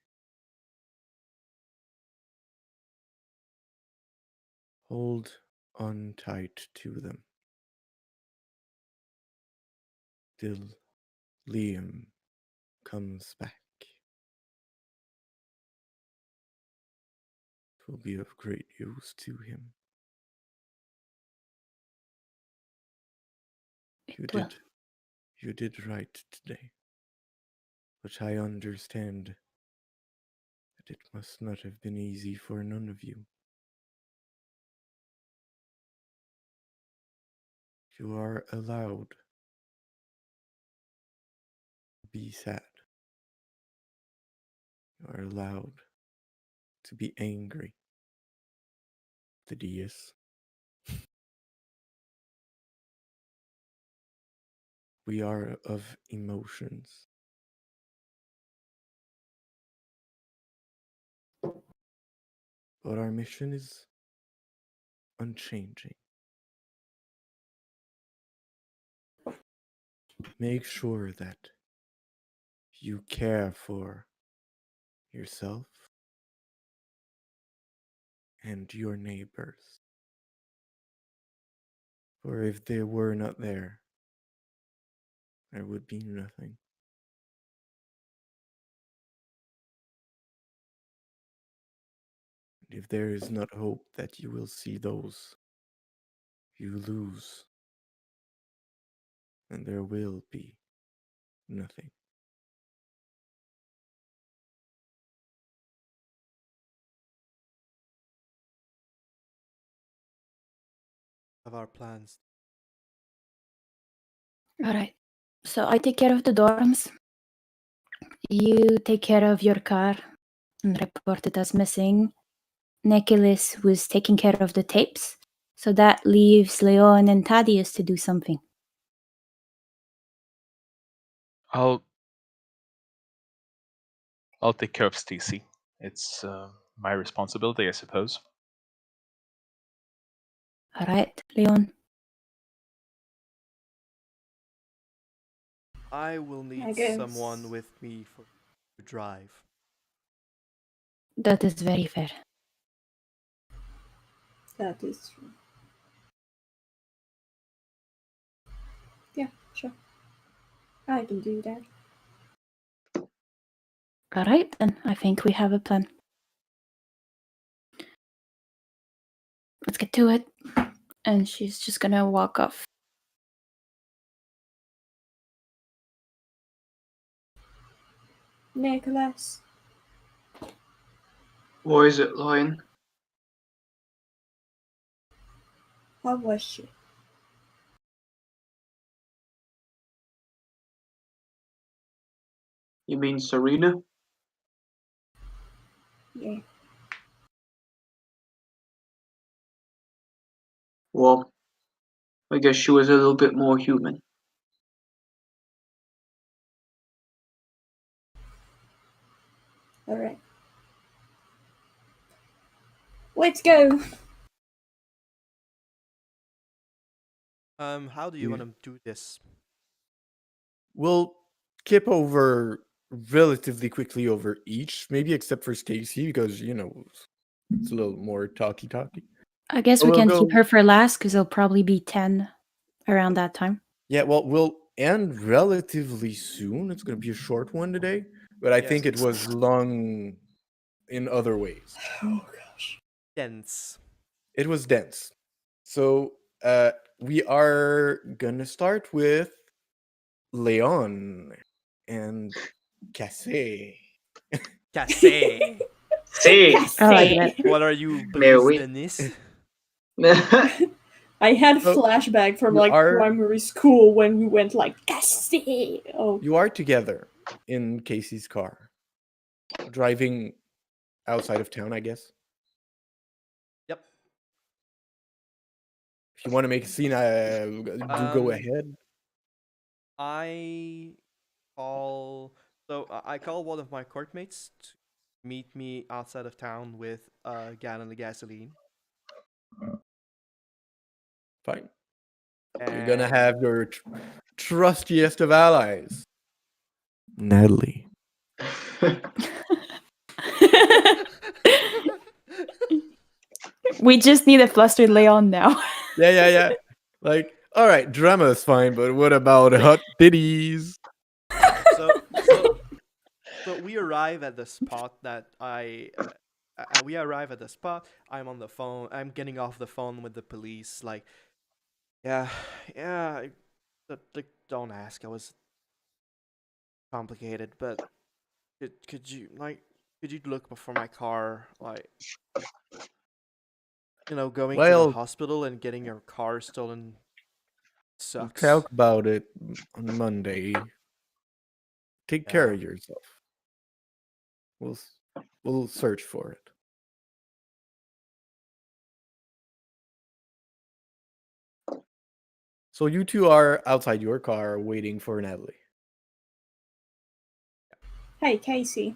Hold on tight to them. Till Liam comes back. It will be of great use to him. You did right today. But I understand that it must not have been easy for none of you. You are allowed to be sad. You are allowed to be angry. The DS. We are of emotions. But our mission is unchanging. Make sure that you care for yourself and your neighbors. For if they were not there, there would be nothing. And if there is not hope that you will see those you lose, then there will be nothing. Of our plans. All right. So I take care of the dorms. You take care of your car and report it as missing. Nicholas was taking care of the tapes. So that leaves Leon and Thaddeus to do something. I'll take care of Stacy. It's my responsibility, I suppose. All right, Leon. I will I need guess. someone with me for to drive. That is very fair. That is true. Yeah, sure. I can do that. All right, then. I think we have a plan. Let's get to it. And she's just gonna walk off. Nicholas. What is it, Lion? How was she? You mean Serena? Yeah. Well, I guess she was a little bit more human. Alright. Let's go. How do you want to do this? We'll skip over relatively quickly over each, maybe except for Stacy, because, it's a little more talky. I guess So we we'll can go- keep her for last because it'll probably be 10 around that time. Yeah, well, we'll end relatively soon. It's going to be a short one today, but I Yes. think it was long in other ways. Oh gosh. Dense. It was dense. So we are going to start with Leon and Cassé. Cassé. See, I like that. What are you, Mais Brise oui. de Nice? I had So, flashback from you like are- primary school when we went like Cassie. Oh, You are together in Casey's car, driving outside of town, I guess. Yep. If you want to make a scene, do go ahead. I call one of my courtmates to meet me outside of town with a gallon of gasoline. Fine. And You're gonna have your trustiest of allies, Natalie. We just need a flustered Leon now. Yeah. Like, all right, drama is fine, but what about hot biddies? so we arrive at the spot that I we arrive at the spot. I'm on the phone. I'm getting off the phone with the police. Like, yeah, yeah. Don't ask. I was complicated, but could you look for my car? Like, going to the Well, hospital and getting your car stolen we'll sucks. talk about it on Monday. Take care Yeah. of yourself. We'll we'll search for it. So you two are outside your car waiting for Natalie. Hey, Casey.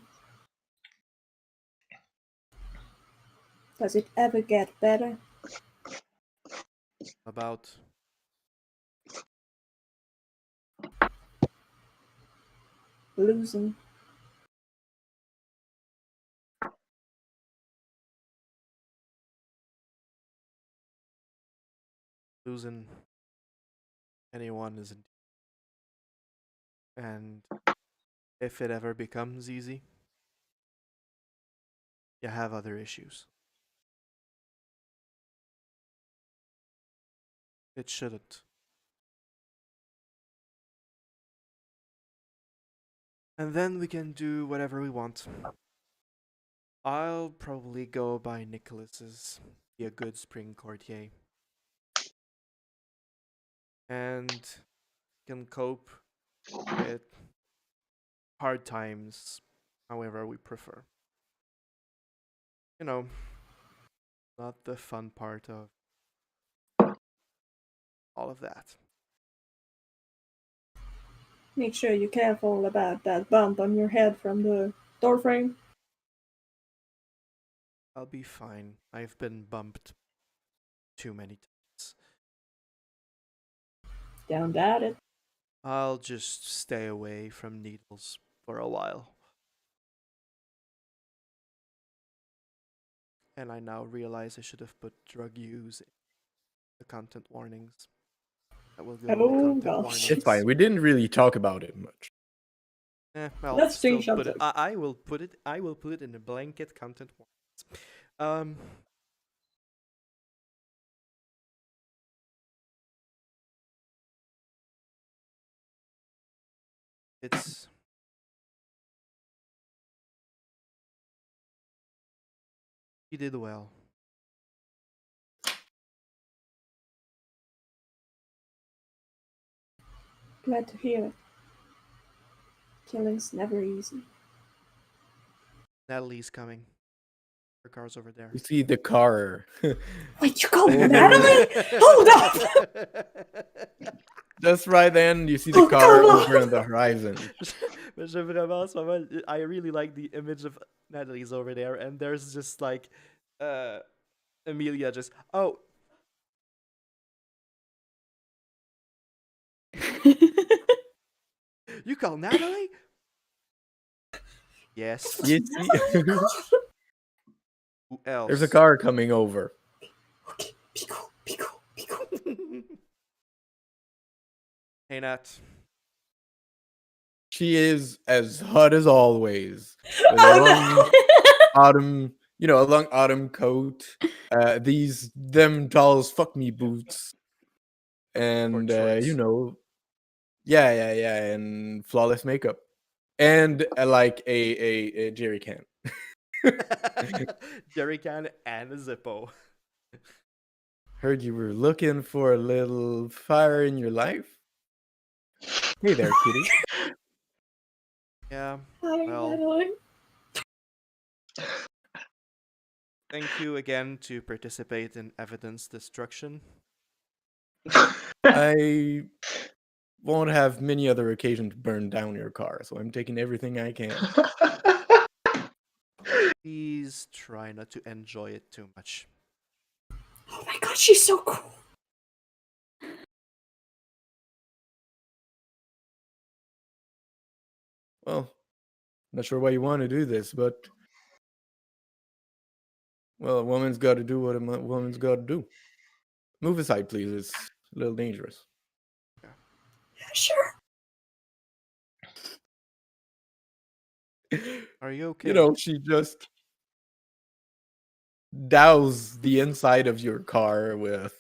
Does it ever get better? About Losing. losing anyone isn't. And if it ever becomes easy, you have other issues. It shouldn't. And then we can do whatever we want. I'll probably go by Nicholas's, be a good spring courtier. And can cope with hard times however we prefer. You know, not the fun part of all of that. Make sure you're careful about that bump on your head from the doorframe. I'll be fine. I've been bumped too many times. Don't doubt it. I'll just stay away from needles for a while. And I now realize I should have put drug use in the content warnings. That will go in the Oh, content gosh. warnings. It's fine. We didn't really talk about it much. Well, Let's still screenshot put it. it. I will put it. I will put it in the blanket content warnings. It's he did well. Glad to hear it. Killing's never easy. Natalie's coming. Her car's over there. You see the car. Wait, you called Over. Natalie? Hold up! Just right then, you see the Oh, car come on. over on the horizon. Mais j'aime vraiment ça va. I really like the image of Natalie's over there, and there's just like Amelia just you call Natalie? Yes. You see, Who else? there's a car coming over. Okay, be cool, be cool, be cool. Hey Nat. She is as hot as always. With a Oh long no! autumn, a long autumn coat. Them dolls fuck me boots. And shorts. yeah, and flawless makeup. And like a jerry can. Jerry can and a Zippo. Heard you were looking for a little fire in your life. Hey there, kitty. Yeah. Hi, Well. Natalie. Thank you again to participate in evidence destruction. I won't have many other occasions to burn down your car, so I'm taking everything I can. Please try not to enjoy it too much. Oh my god, she's so cool. Well, not sure why you want to do this, but well, a woman's got to do what a woman's got to do. Move aside, please. It's a little dangerous. Yeah, sure. Are you okay? She just douse the inside of your car with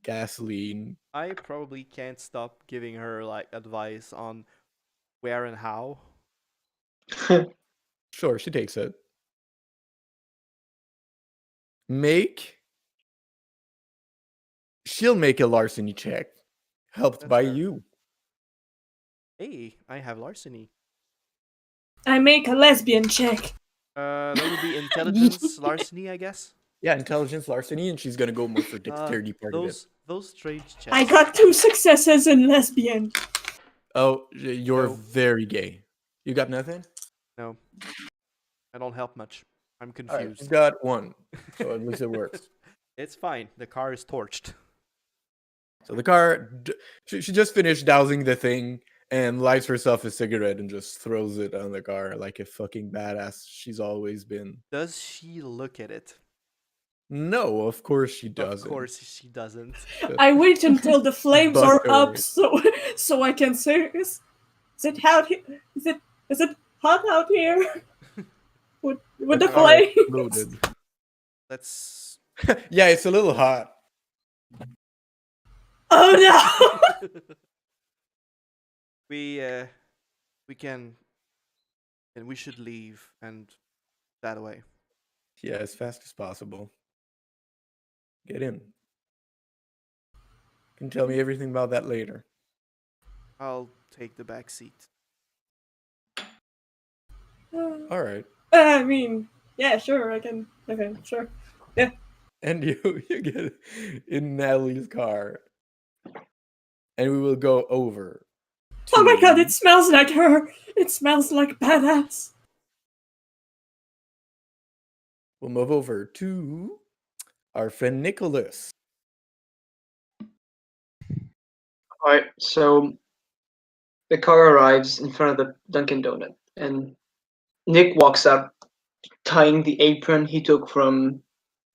gasoline. I probably can't stop giving her like advice on where and how. Sure, she takes it. She'll make a larceny check, helped That's by fair. you. Hey, I have larceny. I make a lesbian check. That would be intelligence larceny, I guess. Yeah, intelligence larceny, and she's gonna go more for dexterity part of it. Those strange checks. I got 2 successes in lesbian. Oh, you're No. very gay. You got nothing? No, I don't help much. I'm All right, confused. you got one, so at least it works. It's fine. The car is torched. So the car, she just finished dousing the thing and lights herself a cigarette and just throws it on the car like a fucking badass she's always been. Does she look at it? No, of course she doesn't. Of course she doesn't. I wait until the flames are up Butter. so I can say, is it hot here? Is it hot out here? With the car flames? exploded. Let's. Yeah, it's a little hot. Oh no! we can, and we should leave and that way. Yeah, as fast as possible. Get in. You can tell me everything about that later. I'll take the back seat. All right. I mean, yeah, sure, I can. Okay, sure. And you get in Natalie's car. And we will go over. Oh my god, to- it smells like her! It smells like badass. We'll move over to our friend Nicholas. Alright, so the car arrives in front of the Dunkin' Donut, and Nick walks up, tying the apron he took from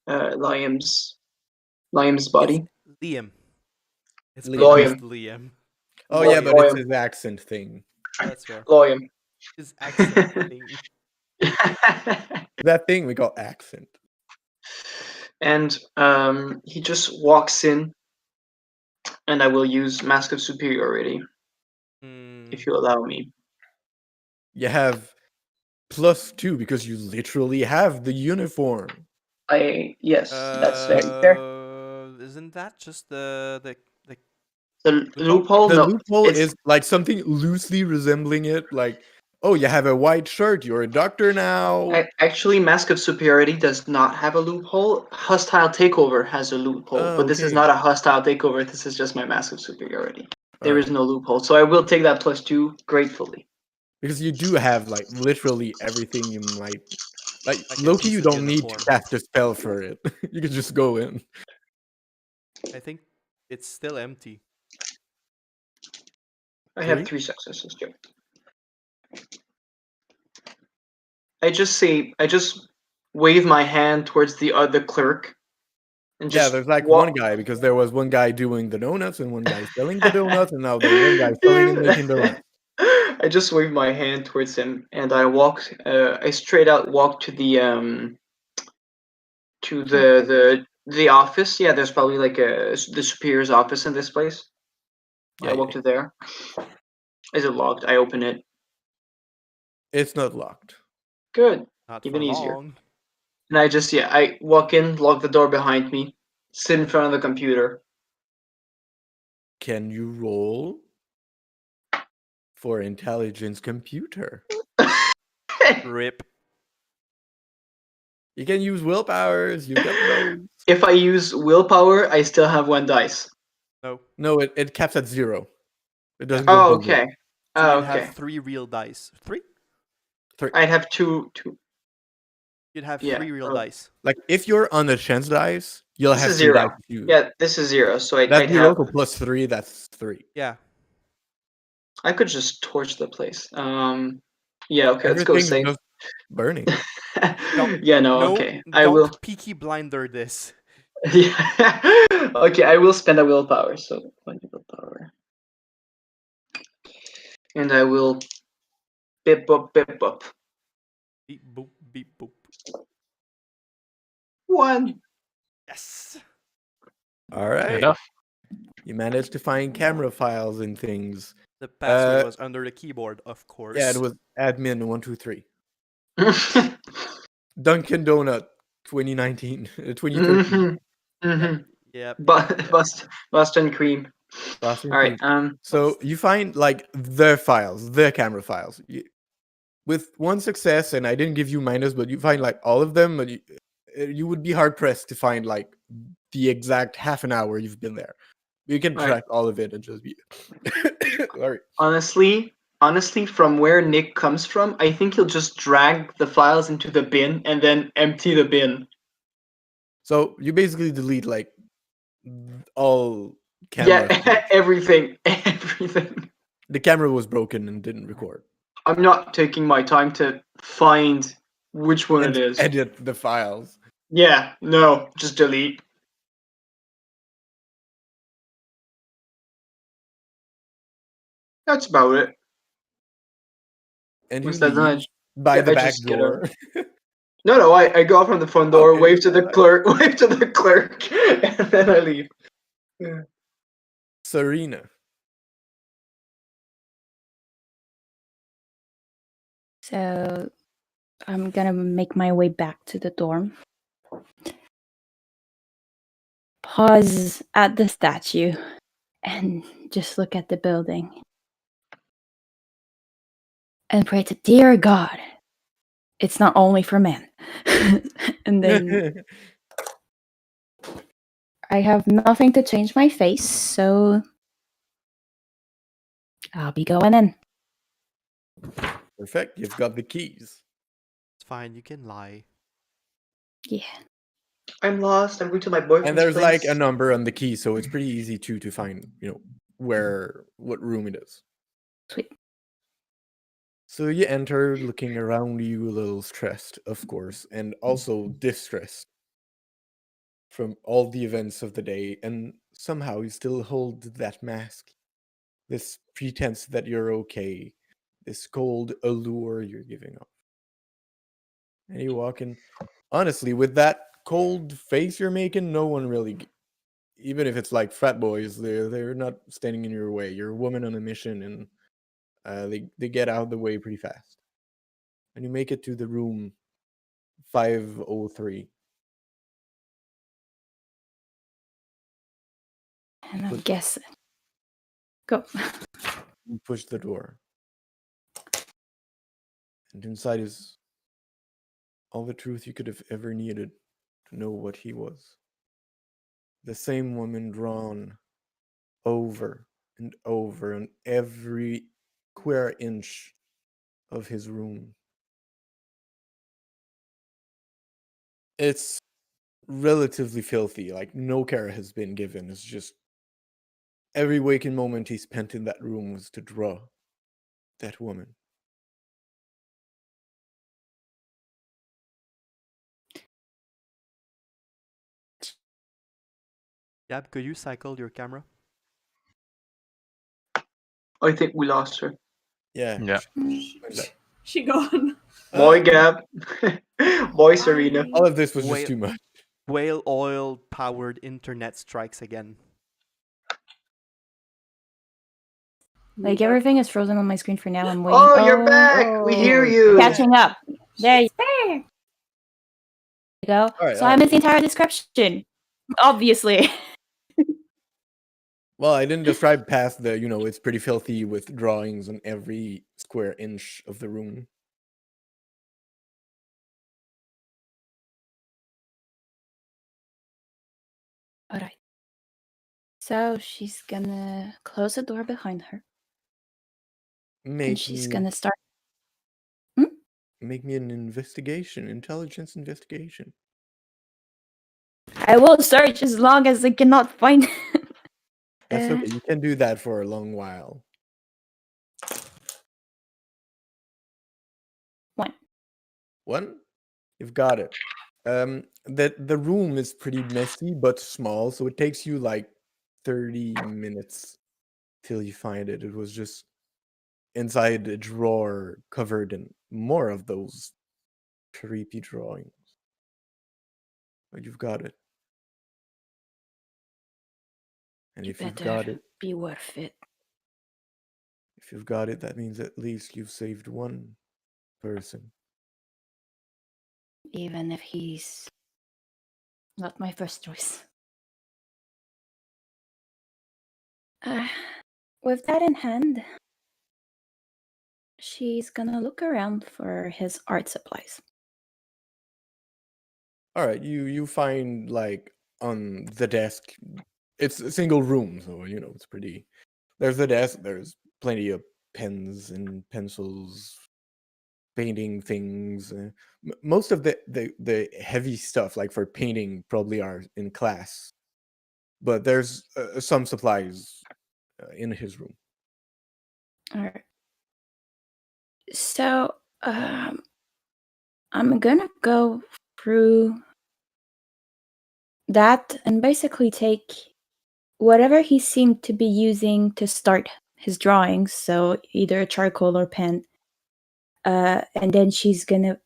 Liam's body. It's Liam. It's Liam. pronounced Liam. Oh yeah, but it's Liam. his accent thing. That's fair. Liam. His accent thing. That thing we call accent. And he just walks in, and I will use Mask of Superiority, if you allow me. You have +2 because you literally have the uniform. Yes, that's very fair. Isn't that just the The loophole? The No, loophole it's, is like something loosely resembling it, like, oh, you have a white shirt, you're a doctor now. actually, Mask of Superiority does not have a loophole. Hostile Takeover has a loophole, but this is Okay. not a Hostile Takeover. This is just my Mask of Superiority. There is Alright. no loophole, so I will take that +2 gratefully. Because you do have like literally everything you might like Like a Loki, you decent don't need to uniform. cast a spell for it. You can just go in. I think it's still empty. I have 3 successes, Joe. I just wave my hand towards the other clerk, and Yeah, just there's like walk. one guy because there was one guy doing the donuts and one guy selling the donuts, and now there's one guy selling and making donuts. I just wave my hand towards him, and I walk. I straight out walk to the the office. Yeah, there's probably like the superior's office in this place. Yeah, I walk yeah. to there. Is it locked? I open it. It's not locked. Good. Not Even for easier. long. And I walk in, lock the door behind me, sit in front of the computer. Can you roll for intelligence computer? Rip. You can use willpowers. You've got those. If I use willpower, I still have 1 dice. No. No, it caps at 0. It doesn't Oh, go below. okay. So Oh, you'd okay. have 3 real dice. 3? 3. I'd have two. You'd have Yeah, 3 real oh. dice. Like if you're on the chance dice, you'll This have is 3 0. dice to use. Yeah, this is 0. So That's I'd 0 have. to +3. That's 3. Yeah. I could just torch the place. Yeah. Okay. Let's go Everything's safe. just burning. Yeah. No. No, Okay. I don't will. Peaky Blinder this. Yeah. Okay. I will spend a willpower. So 1 willpower, and I will bip up, bip up. Beep boop, beep boop. One. Yes. All Good right. enough. You managed to find camera files and things. The password Uh, was under the keyboard, of course. Yeah, it was admin 123. Dunkin' Donut 2019, 2013. Yep. Boston cream. Boston All right. Cream. So you find like the files, the camera files. With one success, and I didn't give you minus, but you find like all of them, but you would be hard pressed to find like the exact half an hour you've been there. You can Right. track all of it and just be. Sorry. Honestly, from where Nick comes from, I think he'll just drag the files into the bin and then empty the bin. So you basically delete like all camera. Yeah, footage. everything. The camera was broken and didn't record. I'm not taking my time to find which one And it is. edit the files. Yeah, no, just delete. That's about it. And you Once that's done, leave by yeah, the I back just get door. No, I go out from the front door, Okay, wave to the alright. clerk, and then I leave. Yeah. Serena. So I'm gonna make my way back to the dorm. Pause at the statue and just look at the building. And pray to dear God, it's not only for men. And then I have nothing to change my face, so I'll be going in. Perfect. You've got the keys. It's fine. You can lie. Yeah. I'm lost. I'm going to my boyfriend's And there's like place. a number on the key, so it's pretty easy to find, what room it is. Sweet. So you enter looking around you a little stressed, of course, and also distressed from all the events of the day, and somehow you still hold that mask. This pretense that you're okay, this cold allure you're giving off. And you walk in. Honestly, with that cold face you're making, no one really, even if it's like frat boys, they're not standing in your way. You're a woman on a mission, and they get out of the way pretty fast. And you make it to the room 503. And I But- guess go. You push the door. And inside is all the truth you could have ever needed to know what he was. The same woman drawn over and over on every square inch of his room. It's relatively filthy, like no care has been given. It's just every waking moment he spent in that room was to draw that woman. Yep. Could you cycle your camera? I think we lost her. Yeah. Yeah. She gone. Boy, Gab. Boy, Serena. All of this was just Wait. too much. Whale oil powered internet strikes again. Like everything is frozen on my screen for now. I'm waiting. Oh, you're back. We hear you. Catching up. There you go. Alright, So I missed the entire description. Obviously. Well, I didn't describe past the, it's pretty filthy with drawings on every square inch of the room. Alright. So she's gonna close the door behind her. And she's gonna start. Make me an intelligence investigation. I will search as long as I cannot find. That's okay. You can do that for a long while. 1. 1? You've got it. The room is pretty messy but small, so it takes you like 30 minutes till you find it. It was just inside a drawer covered in more of those creepy drawings. But you've got it. And You if you've better got it, be worth it. that means at least you've saved one person. Even if he's not my first choice. With that in hand, she's gonna look around for his art supplies. All right, you find like on the desk. It's a single room, so it's pretty. There's a desk. There's plenty of pens and pencils, painting things. Most of the heavy stuff, like for painting, probably are in class. But there's some supplies in his room. All right. So, I'm gonna go through that and basically take whatever he seemed to be using to start his drawings, so either charcoal or pen, and then she's gonna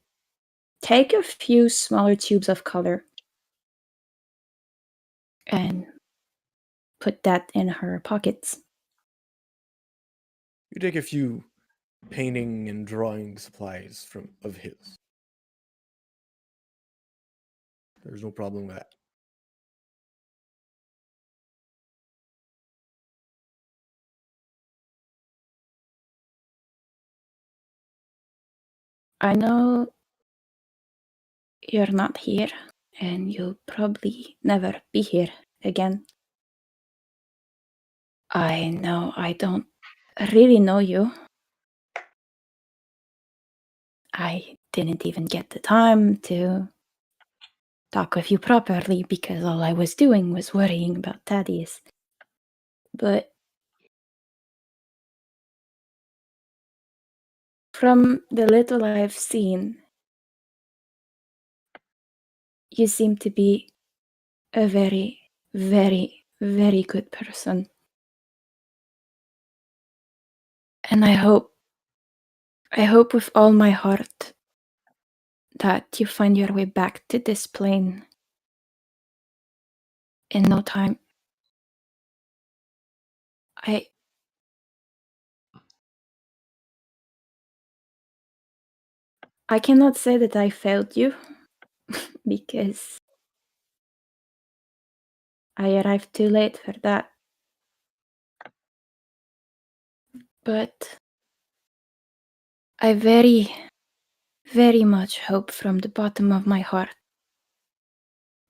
take a few smaller tubes of color and put that in her pockets. You take a few painting and drawing supplies of his. There's no problem with that. I know you're not here, and you'll probably never be here again. I know I don't really know you. I didn't even get the time to talk with you properly because all I was doing was worrying about Thaddeus. But from the little I've seen, you seem to be a very, very, very good person. And I hope with all my heart that you find your way back to this plane in no time. I cannot say that I failed you because I arrived too late for that. But I very, very much hope from the bottom of my heart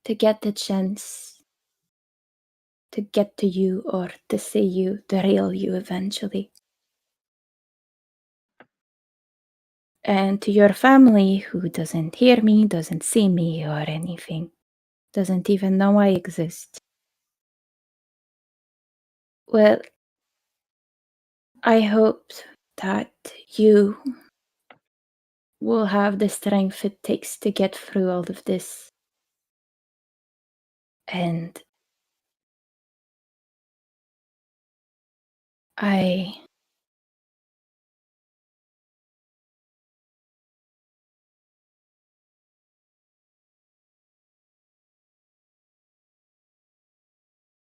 to get the chance to get to you or to see you, the real you, eventually. And to your family who doesn't hear me, doesn't see me or anything, doesn't even know I exist. Well, I hope that you will have the strength it takes to get through all of this. And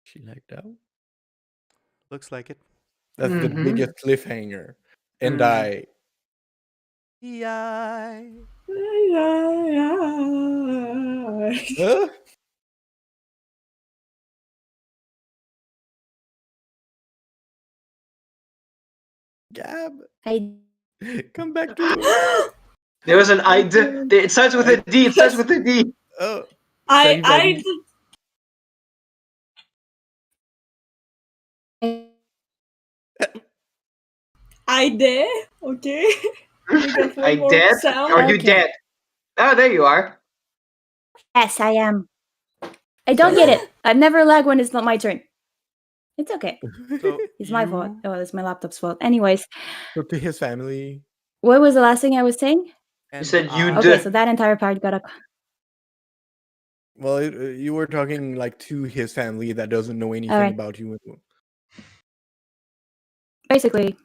She lagged out. Looks like it. That's the Mhm. biggest cliffhanger. And Mm. Yay. Huh? Gab, I come back to us. There was an I. It starts with a D. It starts with a D. Oh, I Shaggy Baggy. I dare. Okay. We got one I more dead? sound. Are you Okay. dead? Oh, there you are. Yes, I am. I don't get it. I never lag when it's not my turn. It's okay. So It's my fault. you Oh, it's my laptop's fault. Anyways, So to his family. what was the last thing I was saying? You and said you I Okay, did. so that entire part got a. Well, you were talking like to his family that doesn't know anything Alright. about you. Basically,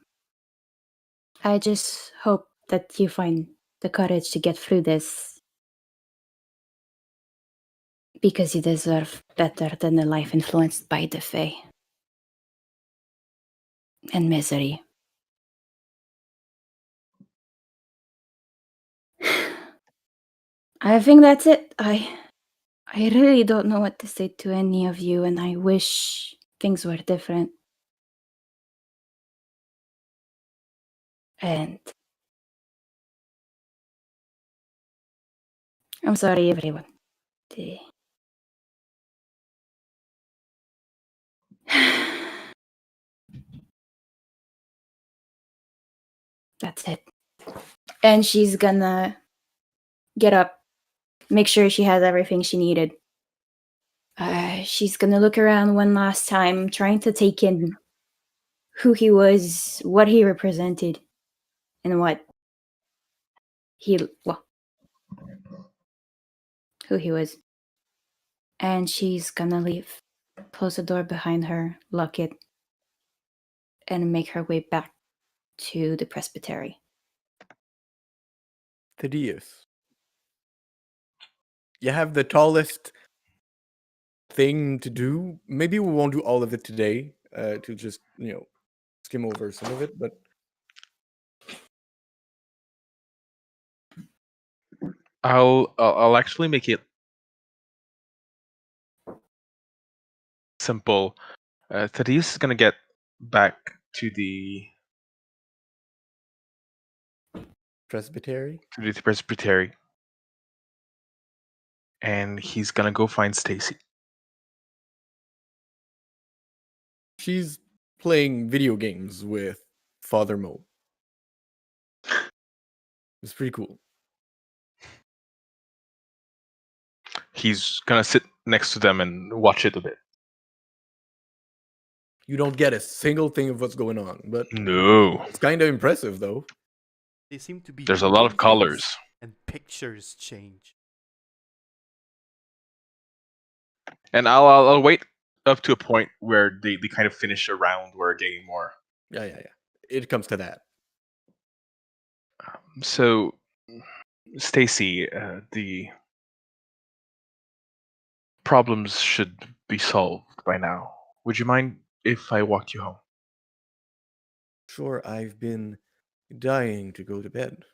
I just hope that you find the courage to get through this Because you deserve better than a life influenced by the Fae and misery. I think that's it. I really don't know what to say to any of you, and I wish things were different. And I'm sorry, everyone. That's it. And she's gonna get up, make sure she has everything she needed. She's gonna look around one last time, trying to take in who he was, what he represented, and who he was. And she's gonna leave, close the door behind her, lock it, and make her way back to the presbytery. Thaddeus, you have the tallest thing to do. Maybe we won't do all of it today, to just, skim over some of it, but I'll actually make it simple. Thaddeus is gonna get back to the presbytery. presbytery, and he's gonna go find Stacy. She's playing video games with Father Mo. It's pretty cool. He's gonna sit next to them and watch it a bit. You don't get a single thing of what's going on, but No, it's kind of impressive, though. They seem to be there's a lot of doing colors. things, and pictures change. And I'll wait up to a point where they kind of finish a round or a game or. Yeah. It comes to that. So, Stacy, the problems should be solved by now. Would you mind if I walked you home? Sure, I've been dying to go to bed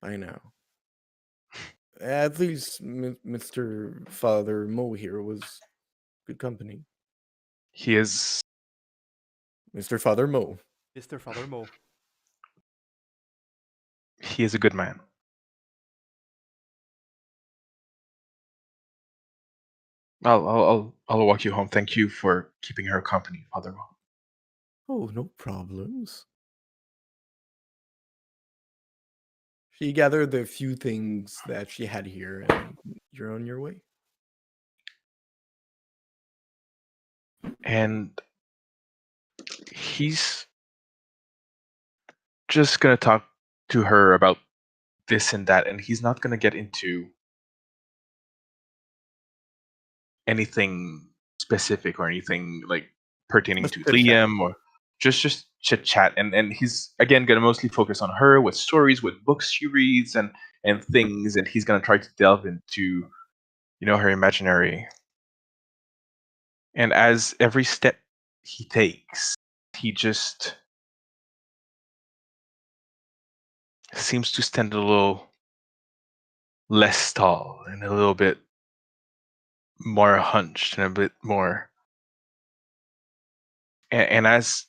by now. At least Mr. Father Mo here was good company. He is. Mr. Father Mo. Mr. Father Mo. He is a good man. I'll walk you home. Thank you for keeping her company, Father Mo. Oh, no problems. She gathered the few things that she had here, and you're on your way. And he's just gonna talk to her about this and that, and he's not gonna get into anything specific or anything like pertaining Just to chit-chat. Liam or just chit chat. And he's again gonna mostly focus on her with stories, with books she reads and things, and he's gonna try to delve into her imaginary. And as every step he takes, he just seems to stand a little less tall and a little bit more hunched and a bit more. And as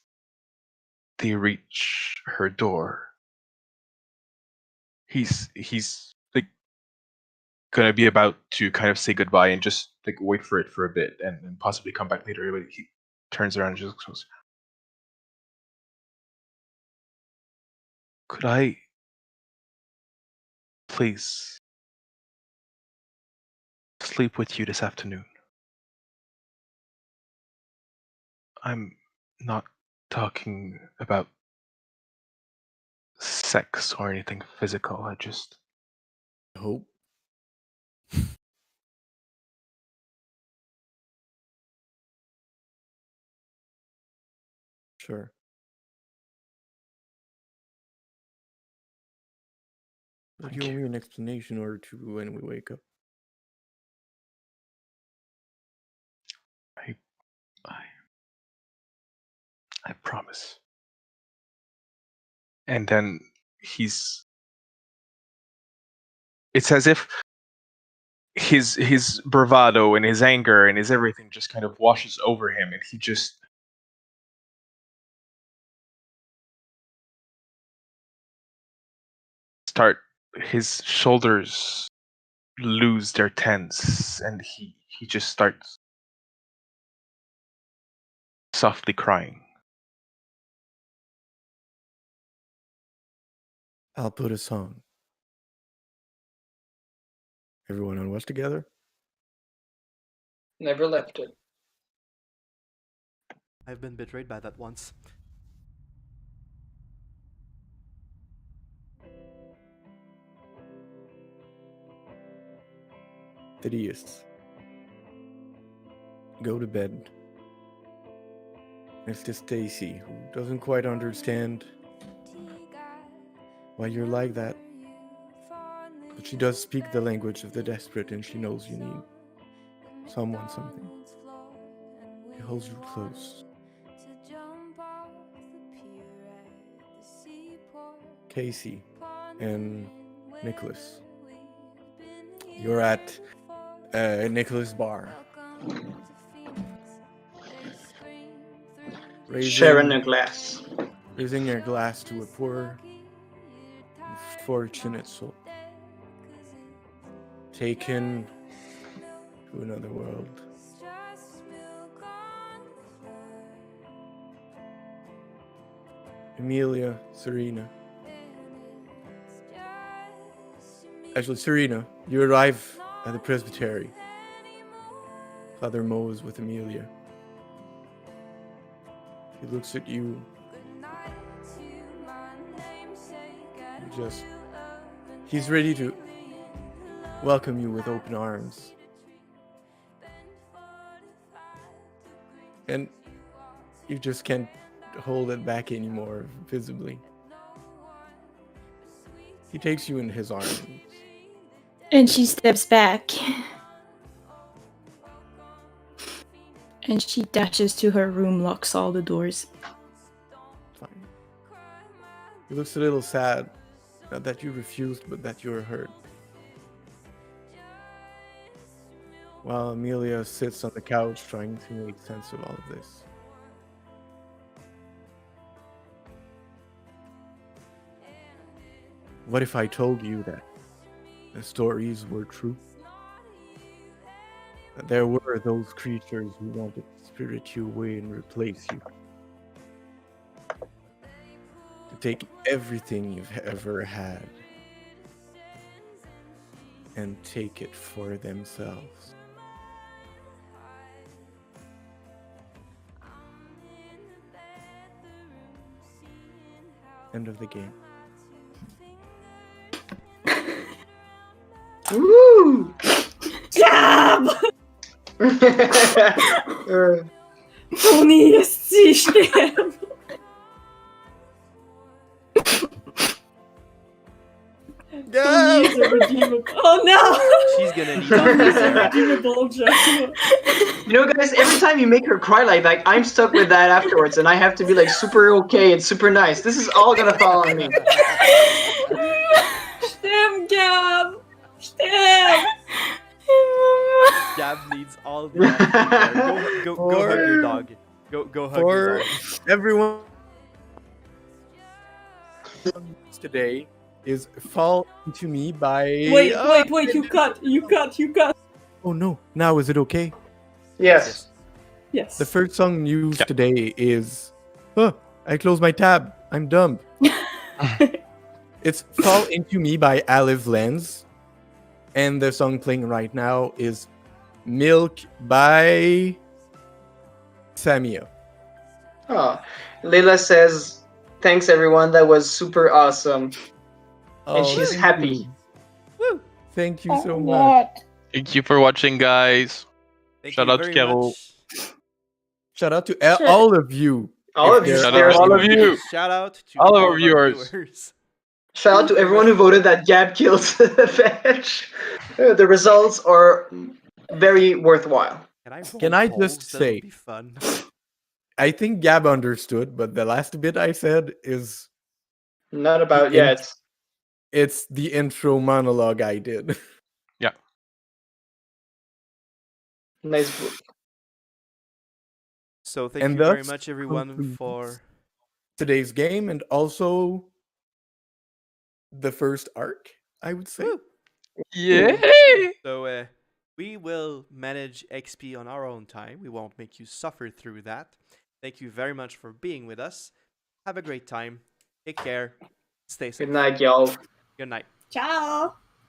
they reach her door, he's like gonna be about to kind of say goodbye and just like wait for it for a bit and possibly come back later. But he turns around and just goes, "Could I please sleep with you this afternoon? I'm not talking about sex or anything physical. I just Hope. Sure. But Thank you owe you. me an explanation or two when we wake up. I promise. And then it's as if his bravado and his anger and his everything just kind of washes over him, and he just his shoulders lose their tense, and he just starts softly crying. I'll put a song. Everyone on watch together? Never left it. I've been betrayed by that once. Thaddeus. Go to bed. It's to Stacy, who doesn't quite understand why you're like that. But she does speak the language of the desperate, and she knows you need someone, something. She holds you close. Casey and Nicholas. You're at Nicholas' bar. Sharing a glass. Raising your glass to a poor, unfortunate soul. Taken to another world. Emilia, Serena. Actually, Serena, you arrive at the presbytery. Father Mo is with Emilia. He looks at you. He's ready to welcome you with open arms. And you just can't hold it back anymore, visibly. He takes you in his arms. And she steps back. And she dashes to her room, locks all the doors. Fine. He looks a little sad. Not that you refused, but that you were hurt. While Amelia sits on the couch trying to make sense of all of this. What if I told you that the stories were true? That there were those creatures who wanted to spirit you away and replace you? To take everything you've ever had and take it for themselves. End of the game. Woo! Gab! Tony jest ciśniem! Tony is a redeemable. Oh no! She's gonna need Tony is a that. redeemable Joshua. You know, guys, every time you make her cry like that, I'm stuck with that afterwards, and I have to be like super okay and super nice. This is all gonna fall on me. Stem, Gab! Stem! Gab needs all the empathy. Go hug your dog. Go hug your For dog. everyone today is Fall Into Me by... Wait, you cut. Oh no, now is it okay? Yes. Yes. The first song used today is... I closed my tab. I'm dumb. It's Fall Into Me by Alive Lens. And the song playing right now is Milk by Samia. Oh, Leila says, thanks everyone, that was super awesome. And she's thank happy. you. Woo! Thank you so much. Thank you for watching, guys. Thank Shout you out to very Carol. much. Shout out to all of you. All If of you. there Shout are out to all of you. Shout out to All of all our of viewers. Shout out to everyone who voted that Gab killed the fetch. The results are very worthwhile. Can I Can I roll just polls? That say- would be fun. I think Gab understood, but the last bit I said is Not about in- yet. it's the intro monologue I did. Yeah. Nice book. So thank And you very thus much, everyone, concludes for today's game and also the first arc, I would say. Woo! Yay! So we will manage XP on our own time. We won't make you suffer through that. Thank you very much for being with us. Have a great time. Take care. Stay safe. Good night, y'all. Good night. Ciao.